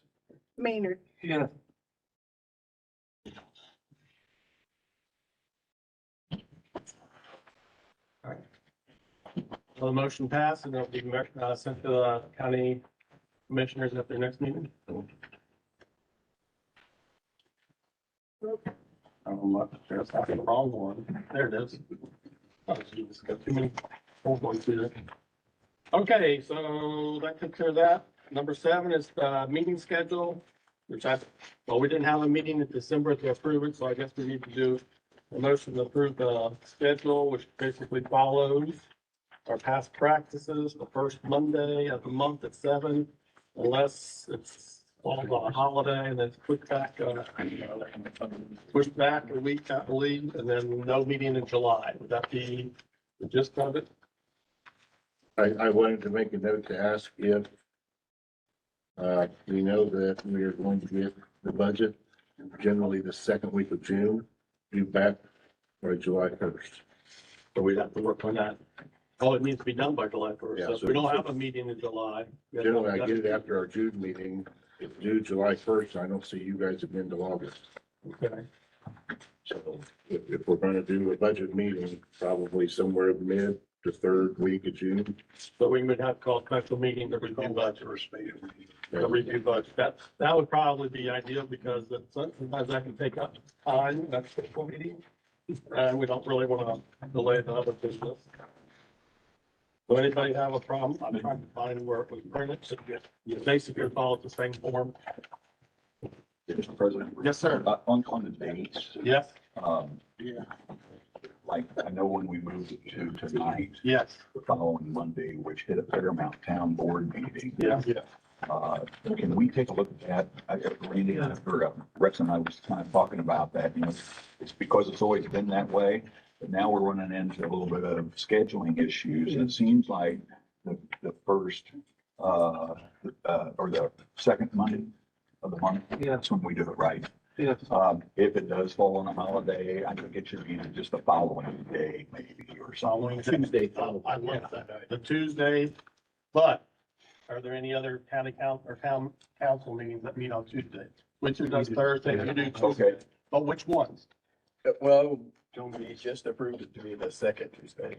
Maynard. Yeah. All right. Well, the motion passed and it'll be sent to the county commissioners at their next meeting. There's the wrong one. There it is. Oh, geez, got too many old ones here. Okay, so that took care of that. Number 7 is the meeting schedule, which we didn't have a meeting in December to approve it, so I guess we need to do a motion to approve the schedule, which basically follows our past practices, the first Monday of the month at 7, unless it's falls on a holiday, and then it's pushed back a week, I believe, and then no meeting in July. Would that be the gist of it? I wanted to make a note to ask if we know that we are going to get the budget generally the second week of June, due back by July 1st. So we'd have to work on that. Oh, it needs to be done by July 1st. Yeah, So if so- we don't have a meeting in July. Generally, I get it after our June meeting. It's due July 1st. I don't see you guys again till August. Okay. So if we're gonna do a budget meeting, probably somewhere mid to third week of June. So we would have to call a special meeting to review budget. To review budget. That would probably be ideal because sometimes that can take up time, that's the meeting. And we don't really want to delay the other business. So anybody have a problem? I'm trying to find where it was printed. So you basically follow the same form. Mr. President. Yes, sir. On the dates, Yes, like, I know when we moved it to tonight, yes, the following Monday, which hit a Paramount Town Board meeting. yeah. Can we take a look at that? Randy, or Rex and I was kind of talking about that, it's because it's always been that way. But now we're running into a little bit of scheduling issues. And it seems like the first, or the second Monday of the month, that's when we do it right. Yes. If it does fall on a holiday, I think it should be just the following day, maybe, or something. Tuesday. I love that. The Tuesday, but are there any other county town council meetings that meet on Tuesdays? Which is Thursday, you do Tuesday. Okay. But which ones? Well, don't we just approved it to be the second Tuesday?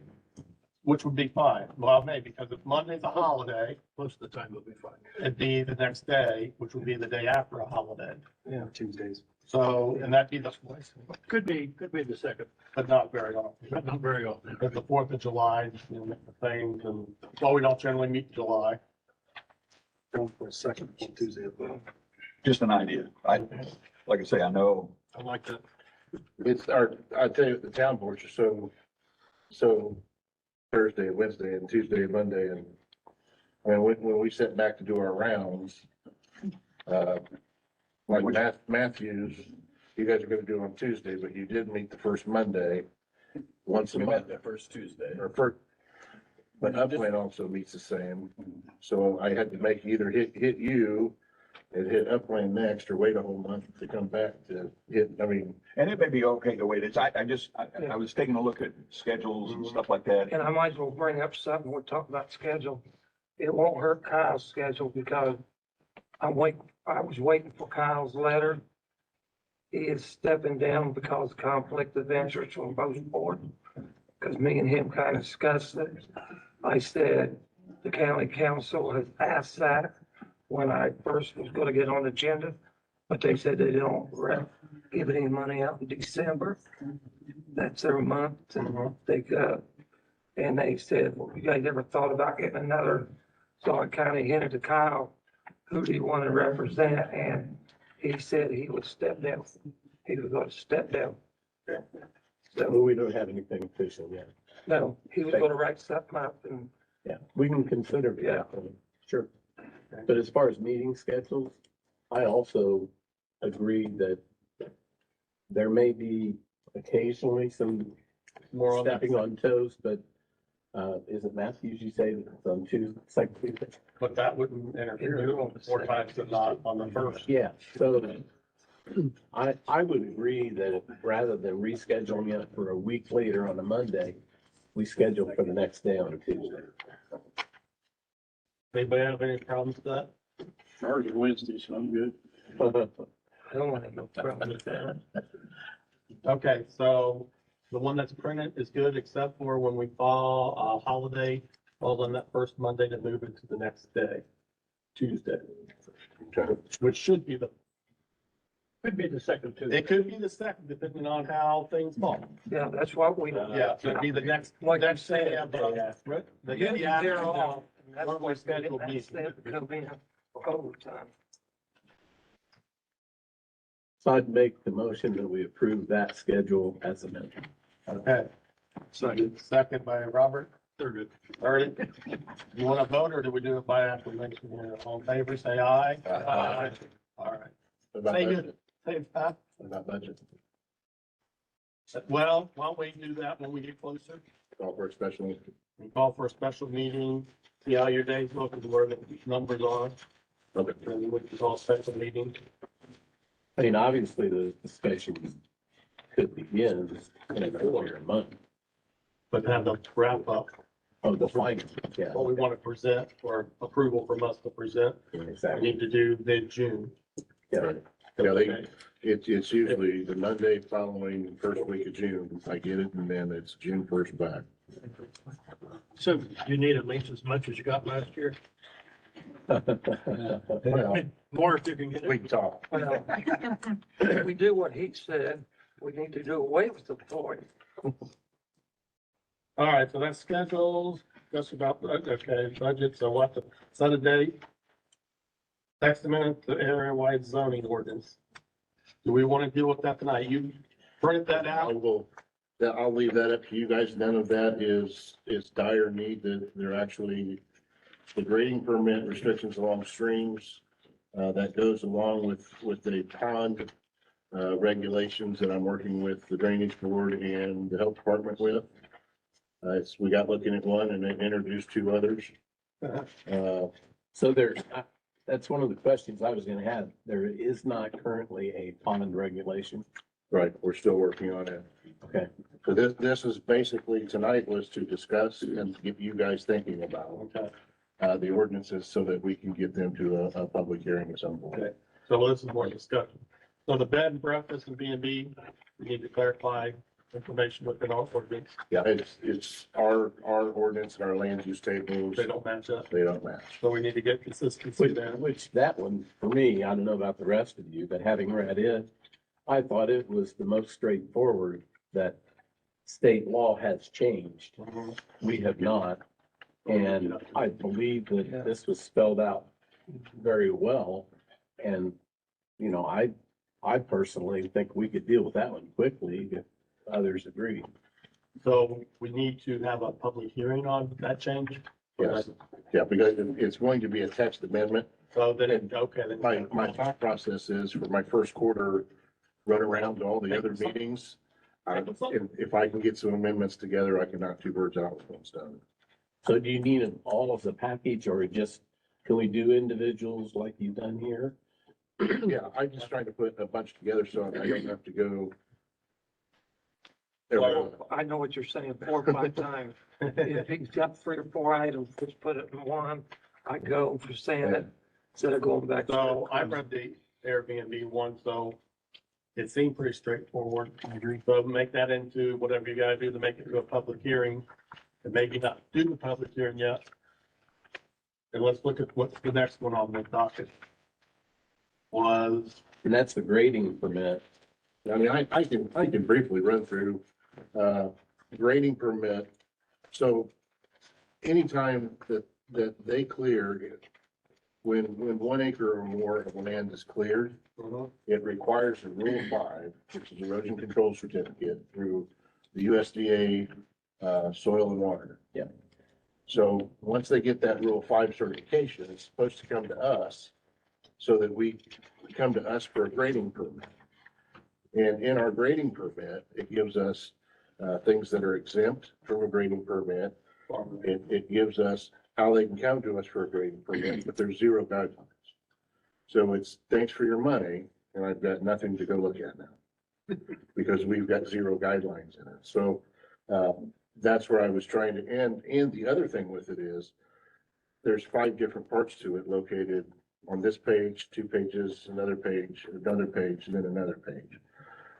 Which would be fine. Well, maybe, because if Monday's a holiday, Most of the time it'll be fine. it'd be the next day, which would be the day after a holiday. Yeah, Tuesdays. So, and that'd be the, Could be the second, but not very often. but not very often. But the 4th of July, the things, and, well, we don't generally meet in July. Going for a second Tuesday of the month. Just an idea. Like I say, I know I like that. It's our, I tell you, the town boards are so Thursday, Wednesday, and Tuesday, and Monday, and I mean, when we sit back to do our rounds, like Matthews, you guys are gonna do on Tuesday, but you did meet the first Monday once a We month, met the first Tuesday. or first, but Upland also meets the same. So I had to make either hit you and hit Upland next, or wait a whole month to come back to hit, I mean, And it may be okay to wait. I was taking a look at schedules and stuff like that. And I might as well bring up something, we'll talk about schedule. It won't hurt Kyle's schedule because I was waiting for Kyle's letter. He is stepping down because of conflict of interest from both boards. Because me and him kind of discussed it. I said, the county council has asked that when I first was gonna get on the agenda, but they said they don't give any money out in December. That's their month, and they said, well, you guys ever thought about getting another? So I kind of hinted to Kyle, who do you want to represent? And he said he would step down. He was going to step down. Well, we don't have anything official yet. No, he was going to write something up and, Yeah, we can consider that. Sure. But as far as meeting schedules, I also agree that there may be occasionally some More on that. stepping on toes, but is it Matthews, you say that it's on Tuesday, second Tuesday? But that wouldn't interfere more times than not on the first. Yeah, so I would agree that rather than rescheduling it for a week later on a Monday, we schedule for the next day on a Tuesday. Anybody have any problems with that? Already Wednesday, so I'm good. I don't want to have no problem with that. Okay, so the one that's printed is good, except for when we fall, holiday, falls on that first Monday to move it to the next day, Tuesday, which should be Could be the second Tuesday. it could be the second, depending on how things fall. Yeah, that's what we. Yeah, it could be the next, Like you next day said, of the, the Yeah, day after they're the- all. and that's Normally what scheduled that's meeting. them come in overtime. So I'd make the motion that we approve that schedule as amended. Okay. Second by Robert. They're good. Third. You want to vote, or do we do it by acclamation? All in favor, say aye. Aye. All right. about Say budget, good. Say that. about budget, Well, why don't we do that when we get closer? call for a special meeting. We call for a special meeting, see how your days look, and where the numbers are. Okay. And we can call a special meeting. I mean, obviously, the discussion could begin in an earlier month. But have the wrap up, Oh, the final, yeah. what we want to present, or approval from us to present. We Exactly. need to do mid-June. Yeah. Yeah, it's usually the Monday following the first week of June, I get it, and then it's June 1st back. So you need at least as much as you got last year, Well, more if you can get we it. can talk. Well, if we do what he said, we need to do away with the void. All right, so that's schedules, that's about, okay, budget, so what the, set a date. Text amendment to area-wide zoning ordinance. Do we want to deal with that tonight? You printed that I out? will, I'll leave that up to you guys. None of that is dire need, that they're actually the grading permit restrictions along streams. That goes along with the pond, regulations that I'm working with the drainage board and the health department with. We got looking at one and then introduced two others. So there's, that's one of the questions I was gonna have. There is not currently a pond regulation. Right, we're still working on it. Okay. So this is basically, tonight was to discuss and get you guys thinking about, the ordinances so that we can get them to a public hearing at some point. Okay. So this is more discussion. So the bed and breakfast and B&B, we need to clarify information within our ordinance. Yeah, it's our ordinance and our land use tables. They don't match up. They don't match. So we need to get consistency there. Which that one, for me, I don't know about the rest of you, but having read it, I thought it was the most straightforward that state law has changed. We have not. And I believe that this was spelled out very well. And, you know, I personally think we could deal with that one quickly if others agree. So we need to have a public hearing on that change? Yes. Yeah, because it's going to be a text amendment. So then, okay. then- My thought process is for my first quarter run around to all the other meetings. If I can get some amendments together, I can knock two birds out with one stone. So do you need an all of the package or just, can we do individuals like you've done here? Yeah, I'm just trying to put a bunch together so I don't have to go. Well, I know what you're saying, 4 or 5 times. If he's got 3 or 4 items, just put it in one. I go for saying it instead of going back. So I read the Airbnb one, so it seemed pretty straightforward. I agree. So make that into whatever you gotta do to make it to a public hearing, and maybe not do the public hearing yet. And let's look at what's the next one on the docket. Was, And that's the grading permit. I mean, I can briefly run through, grading permit. So anytime that they clear it, when 1 acre or more of land is cleared, it requires a Rule 5, which is erosion control certificate through the USDA, soil and water. Yeah. So once they get that Rule 5 certification, it's supposed to come to us so that we come to us for a grading permit. And in our grading permit, it gives us things that are exempt from a grading permit. It gives us how they can come to us for a grading permit, but there's 0 guidelines. So it's, thanks for your money, and I've got nothing to go look at now. Because we've got 0 guidelines in it. So that's where I was trying to end. And the other thing with it is, there's 5 different parts to it located on this page, 2 pages, another page, and then another page.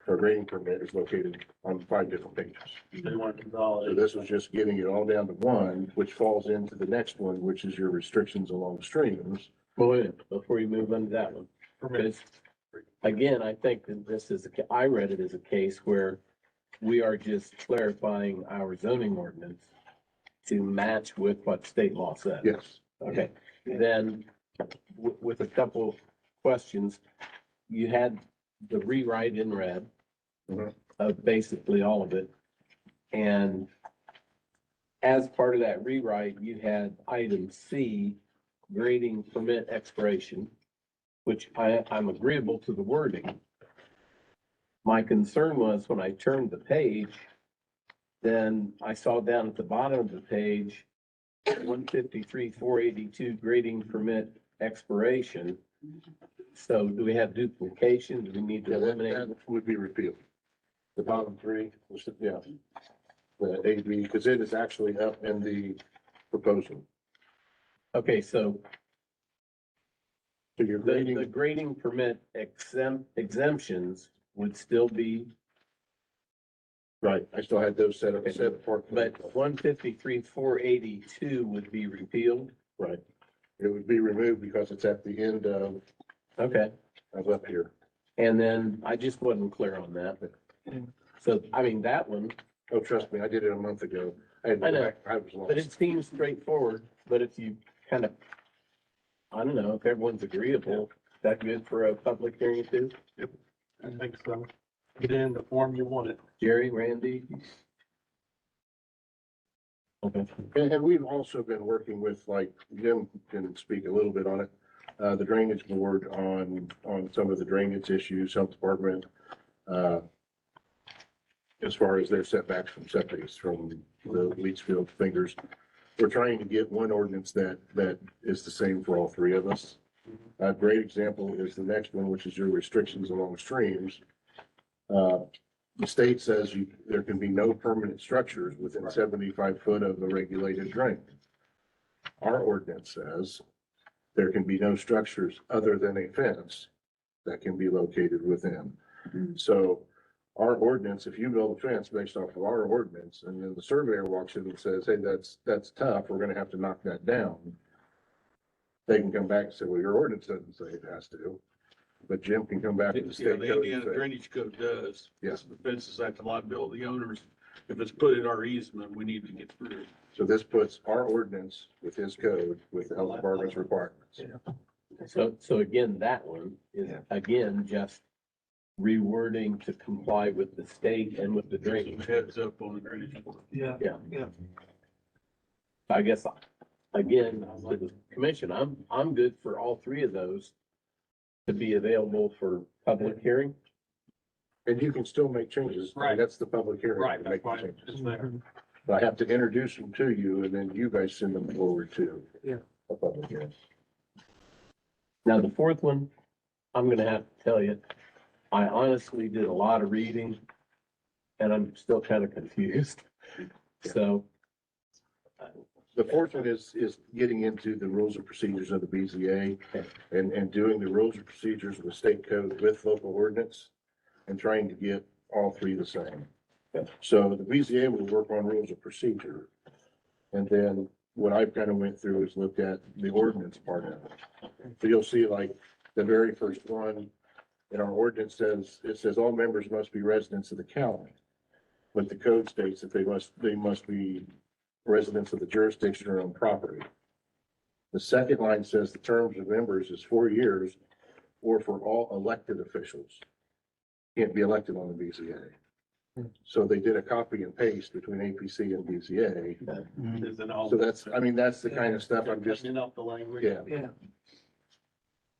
Our grading permit is located on 5 different pages. they want to So consolidate. this was just getting it all down to one, which falls into the next one, which is your restrictions along streams. Well, wait a minute, before you move on to that one. Because again, I think that this is, I read it as a case where we are just clarifying our zoning ordinance to match with what state law says. Yes. Okay, then with a couple questions, you had the rewrite in red Mhm. of basically all of it. And as part of that rewrite, you had item C, grading permit expiration, which I'm agreeable to the wording. My concern was when I turned the page, then I saw down at the bottom of the page, 153,482 grading permit expiration. So do we have duplication? Do we need to Yeah, eliminate? that would be repealed. The bottom 3, yeah. The AB, because it is actually up in the proposal. Okay, so So your the grading, grading permit exemptions would still be, right, I still had those set apart. but 153,482 would be repealed. Right. It would be removed because it's at the end of Okay, up here. and then I just wasn't clear on that. So, I mean, that one, Oh, trust me, I did it a month ago. I know. was but it lost. seems straightforward, but if you kind of, I don't know, if everyone's agreeable, is that good for a public hearing too? I think so. Get it in the form you want it. Jerry, Randy? Okay. And we've also been working with, like, Jim can speak a little bit on it, the drainage board on some of the drainage issues, health department, as far as their setbacks from septics from the Leachfield fingers. We're trying to get one ordinance that is the same for all 3 of us. A great example is the next one, which is your restrictions along streams. The state says there can be no permanent structures within 75 foot of a regulated drain. Our ordinance says there can be no structures other than a fence that can be located within. So our ordinance, if you build a fence based off of our ordinance, and then the surveyor walks in and says, hey, that's tough, we're gonna have to knock that down. They can come back and say, well, your ordinance doesn't say it has to, but Jim can come back to the Yeah, state the code Indiana and say, Drainage Code does. Yeah. The fence is at the liability owners. If it's put in our easement, we need to get through it. so this puts our ordinance with his code, with the health department's requirements. So again, that one is, again, just rewording to comply with the state and with the drainage. Heads up on the drainage. Yeah. Yeah. I guess, again, to the commission, I'm good for all three of those to be available for public hearing. And you can still make changes. I mean, Right. That's the public hearing. Right, to that's make the why changes. it's there. But I have to introduce them to you and then you guys send them forward to. Yeah. A public hearing. Now, the fourth one, I'm gonna have to tell you, I honestly did a lot of reading and I'm still kind of confused. So, The fourth one is getting into the rules and procedures of the BZA and doing the rules and procedures with state code with local ordinance and trying to get all three the same. So the BZA will work on rules of procedure. And then what I've kind of went through is looked at the ordinance part of it. So you'll see like the very first one in our ordinance says all members must be residents of the county. But the code states that they must be residents of the jurisdiction or own property. The second line says the terms of members is 4 years or for all elected officials. Can't be elected on the BZA. So they did a copy and paste between APC and BZA. Is it all? So that's the kind of stuff I'm just, Cleaning up the language. yeah. Yeah.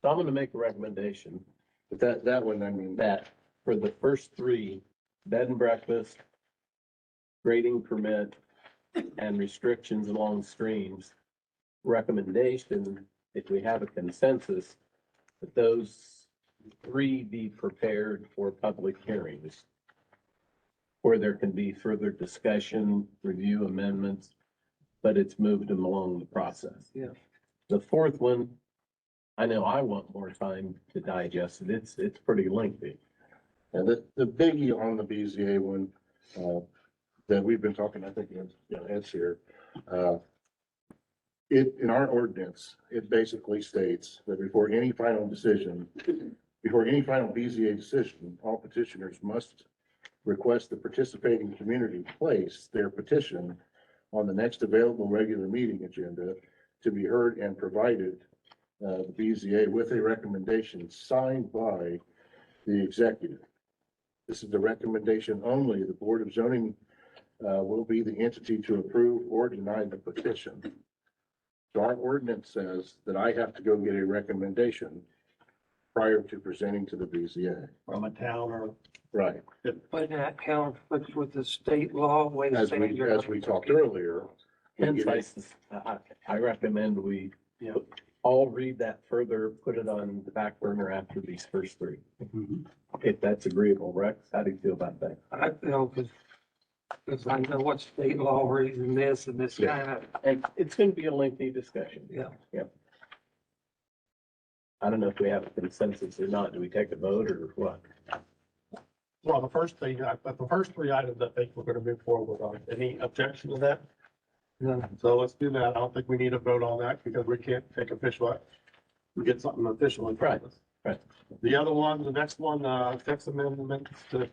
so I'm gonna make a recommendation But that one, I mean, that for the first three, bed and breakfast, grading permit, and restrictions along streams, recommendation, if we have a consensus, that those three be prepared for public hearings, where there can be further discussion, review amendments, but it's moved them along the process. Yeah. Mm-hmm. The fourth one, I know I want more time to digest it. It's pretty lengthy. and the biggie on the BZA one, that we've been talking, I think, Ed's here. In our ordinance, it basically states that before any final BZA decision, all petitioners must request the participating community place their petition on the next available regular meeting agenda to be heard and provided the BZA with a recommendation signed by the executive. This is the recommendation only. The Board of Zoning will be the entity to approve or deny the petition. So our ordinance says that I have to go get a recommendation prior to presenting to the BZA. From a town or. Right. But that conflicts with the state law, way to As say. we talked earlier. we Hence, get it- I recommend we Yeah. all read that further, put it on the back burner after these first three. If that's agreeable, Rex, how do you feel about that? I feel, because I know what state law reason this and this Yeah. kind of, And it's gonna be a lengthy discussion. yeah. I don't know if we have a consensus or not. Do we take a vote or what? Well, the first thing, but the first three items I think we're gonna move forward on. Any objection to that? No. So let's do that. I don't think we need a vote on that because we can't take official. We get something official in front of us. Right. The other one, the next one, text amendments to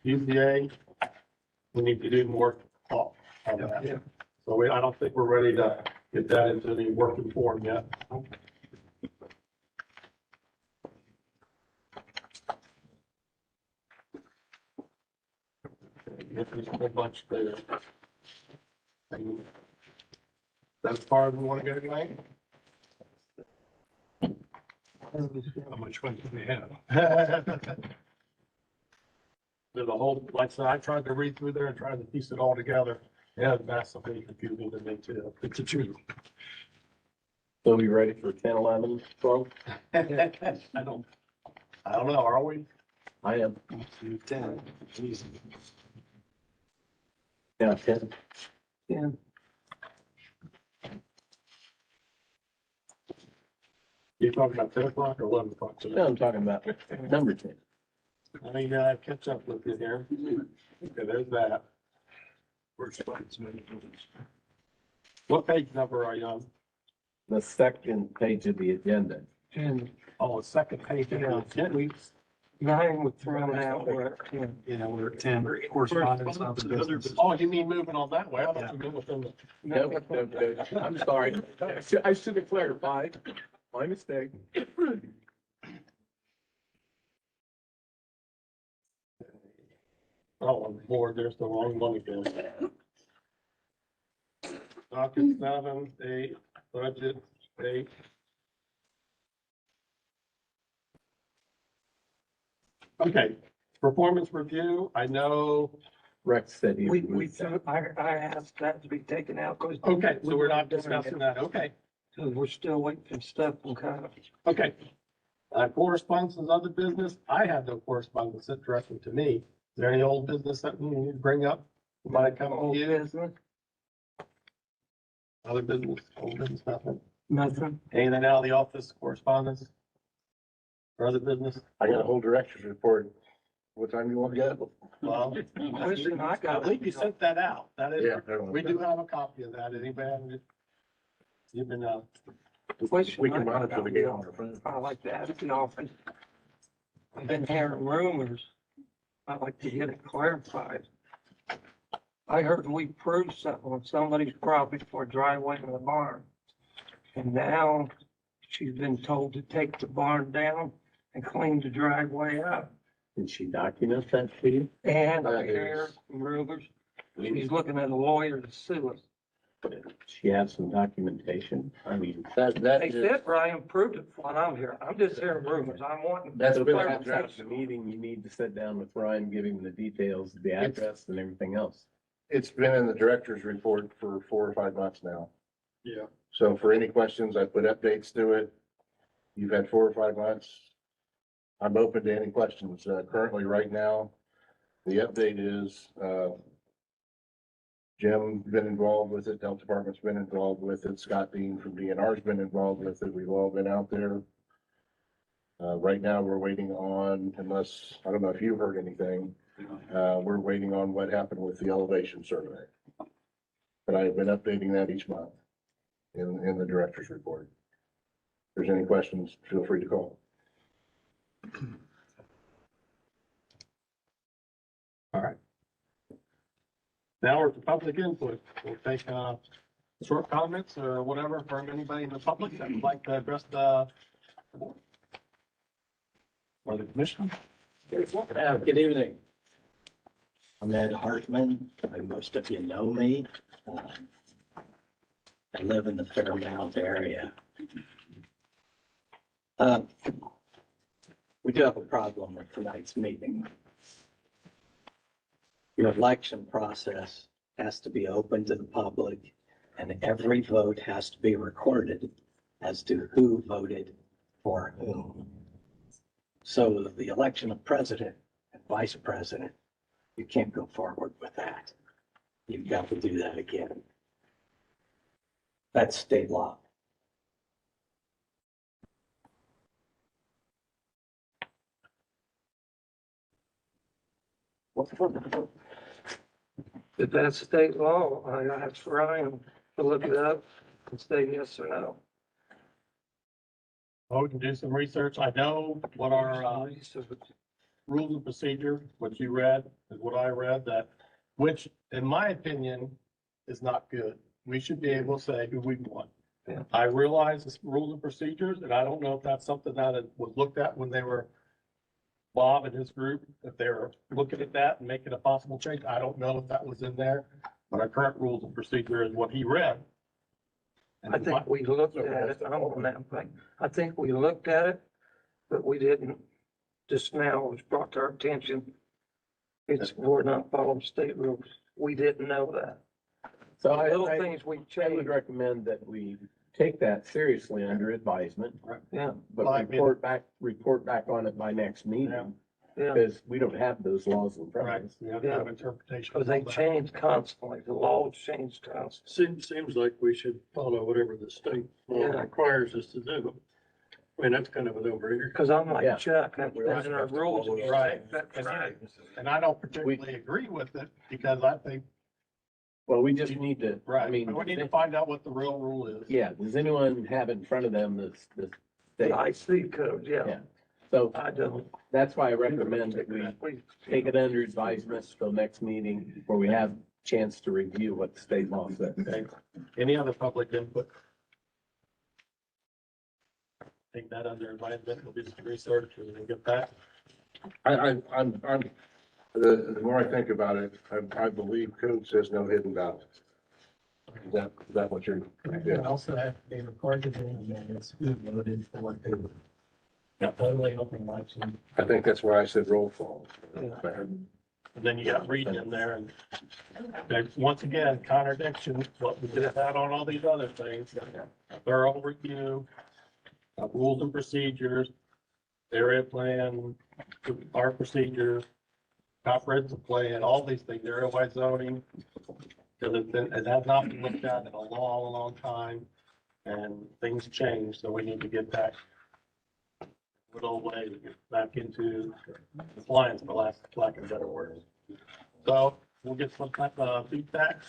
UZA. We need to do more thought on that. Yeah. So I don't think we're ready to get that into the working form yet. There's a whole bunch there. That's as far as we want to go tonight? How much fun do we have? There's a whole, like I said, I tried to read through there and tried to piece it all together. Yeah, it's massively confusing to me too. It's a truth. So we ready for 10, 11, 12? I don't know, are we? I am. 10. Yeah, 10. Yeah. You talking about 10 o'clock or 11 o'clock No, today? I'm talking about number 10. I need to catch up with you here. Okay, there's that. What page number are you on? The second page of the agenda. And Oh, the second page. Yeah. 9 was thrown out, we're at 10. Yeah, we're at 10, correspondence, other business. Oh, you mean moving on that way? I thought you meant within the. No, I'm sorry. I should have clarified. My mistake. Oh, on the board, there's the wrong one again. Docket 7, 8, budget 8. Okay, performance review, I know, Rex said he. I asked that to be taken out because. okay, so we're not discussing that, okay, We're still waiting for stuff from kind of. okay. Correspondence and other business, I have no correspondence sent directly to me. Is there any old business that we need to bring up? Might come to you, Business, other business, old business, nothing. nothing. Anything out of the office correspondence? Or other business? I got a whole director's report. What time you want to get? Well, Question I I got. believe you sent that out. That is, Yeah. we do have a copy of that. Anybody have it? You've been, Question We can I got monitor the about game the on our phone. I like to ask the office. I've been hearing rumors. I'd like to get it clarified. I heard we proved something on somebody's property for a driveway in the barn. And now she's been told to take the barn down and clean the driveway up. Did she document that for you? And I That hear is- rumors, she's looking at a lawyer to sue us. She has some documentation. I mean, That They is, said Brian proved it while I'm here. I'm just hearing rumors. I'm wanting. that's been after addressed. the meeting, you need to sit down with Ryan, give him the details, the address and everything else. It's been in the director's report for 4 or 5 months now. Yeah. So for any questions, I put updates to it. You've had 4 or 5 months. I'm open to any questions. Currently, right now, the update is, Jim been involved with it, Health Department's been involved with it, Scott Dean from DNR's been involved with it. We've all been out there. Right now, we're waiting on, unless, I don't know if you've heard anything, we're waiting on what happened with the elevation survey. But I've been updating that each month in the director's report. If there's any questions, feel free to call. all right. Now we're to public input. We'll take, short comments or whatever from anybody in the public that would like to address the board. Or the commission. Good evening. I'm Ed Hartman. Most of you know me. I live in the Fairmount area. We do have a problem with tonight's meeting. Your election process has to be open to the public, and every vote has to be recorded as to who voted for whom. So the election of president and vice president, you can't go forward with that. You've got to do that again. That's state law. If that's state law, I asked Ryan to look it up and say yes or no. Well, we can do some research. I know what our, rules of procedure, what you read is what I read, that, which in my opinion is not good. We should be able to say who we want. Yeah. I realize it's rules and procedures, and I don't know if that's something that was looked at when they were Bob and his group, if they were looking at that and making a possible change. I don't know if that was in there, but our current rules of procedure is what he read. And I think we looked at it, I'm on that thing. I think we looked at it, but we didn't. Just now it was brought to our attention. We're not following state rules. We didn't know that. So Little I things we would changed. recommend that we take that seriously under advisement, Yeah, but Well, I mean- report back on it by next Yeah. meeting. yeah. Because we don't have those laws in front of Right, us. we have to have interpretation. Because they change constantly. The laws change constantly. Seems like we should follow whatever the state law Yeah. requires us to do. I mean, that's kind of an overreacher. Because I'm Yeah. like Chuck, that's We are in our supposed to rules. follow Right. That's right. And I don't particularly agree with it because I think, Well, we just need to, I right, mean, we need to find out what the real rule is. yeah, does anyone have in front of them the The state? IC code, yeah. Yeah. So I don't. that's why I recommend that we take it under advisement till next meeting where we have chance to review what the state law says. Okay. Any other public input? Take that under advisement, we'll do some research and we'll get that. I'm The more I think about it, I believe code says no hidden ballots. Is that what you're? It also have to be recorded and it's who voted for who. Totally open election. I think that's why I said roll call. And then you got reading in there and there's, once again, contradiction, what we could have had on all these other things. A thorough review, rules and procedures, area plan, our procedures, comprehensive plan, all these things, area-wide zoning. Because it has not been looked at in a long, long time and things change, so we need to get back good old way to get back into compliance, for lack of a better word. So we'll get some feedback.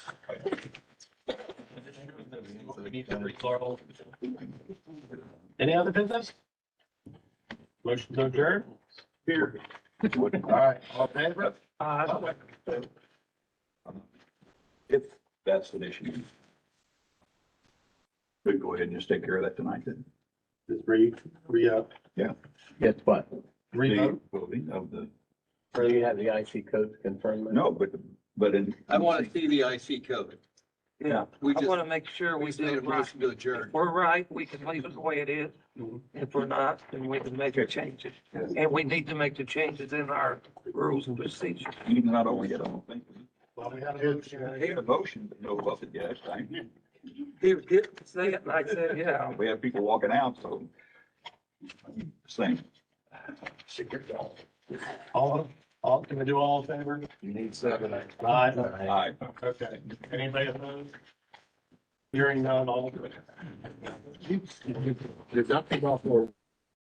We need to resolve. Any other business? Motion to adjourn? Here. All right, all in favor? If that's an issue. We go ahead and just take care of that tonight then. Just re-up. Guess what? Re-vote. The voting of the, Or you have the IC code to confirm that? no, but in. I want to see the IC code. Yeah, We I just, wanna make sure we we just made do a it right. motion to adjourn. If we're right, we can leave it the way it is. If we're not, then we can make the changes. And we need to make the changes in our rules and procedures. Even not only yet, I don't think. Well, we had a motion. I had a motion, but no vote yet. He was getting to say it and I said, yeah. We have people walking out, so. Same. All, can we do all in favor? You need 7. Aye. Aye. Okay. Anybody opposed? Hearing none, all good. Did that come off more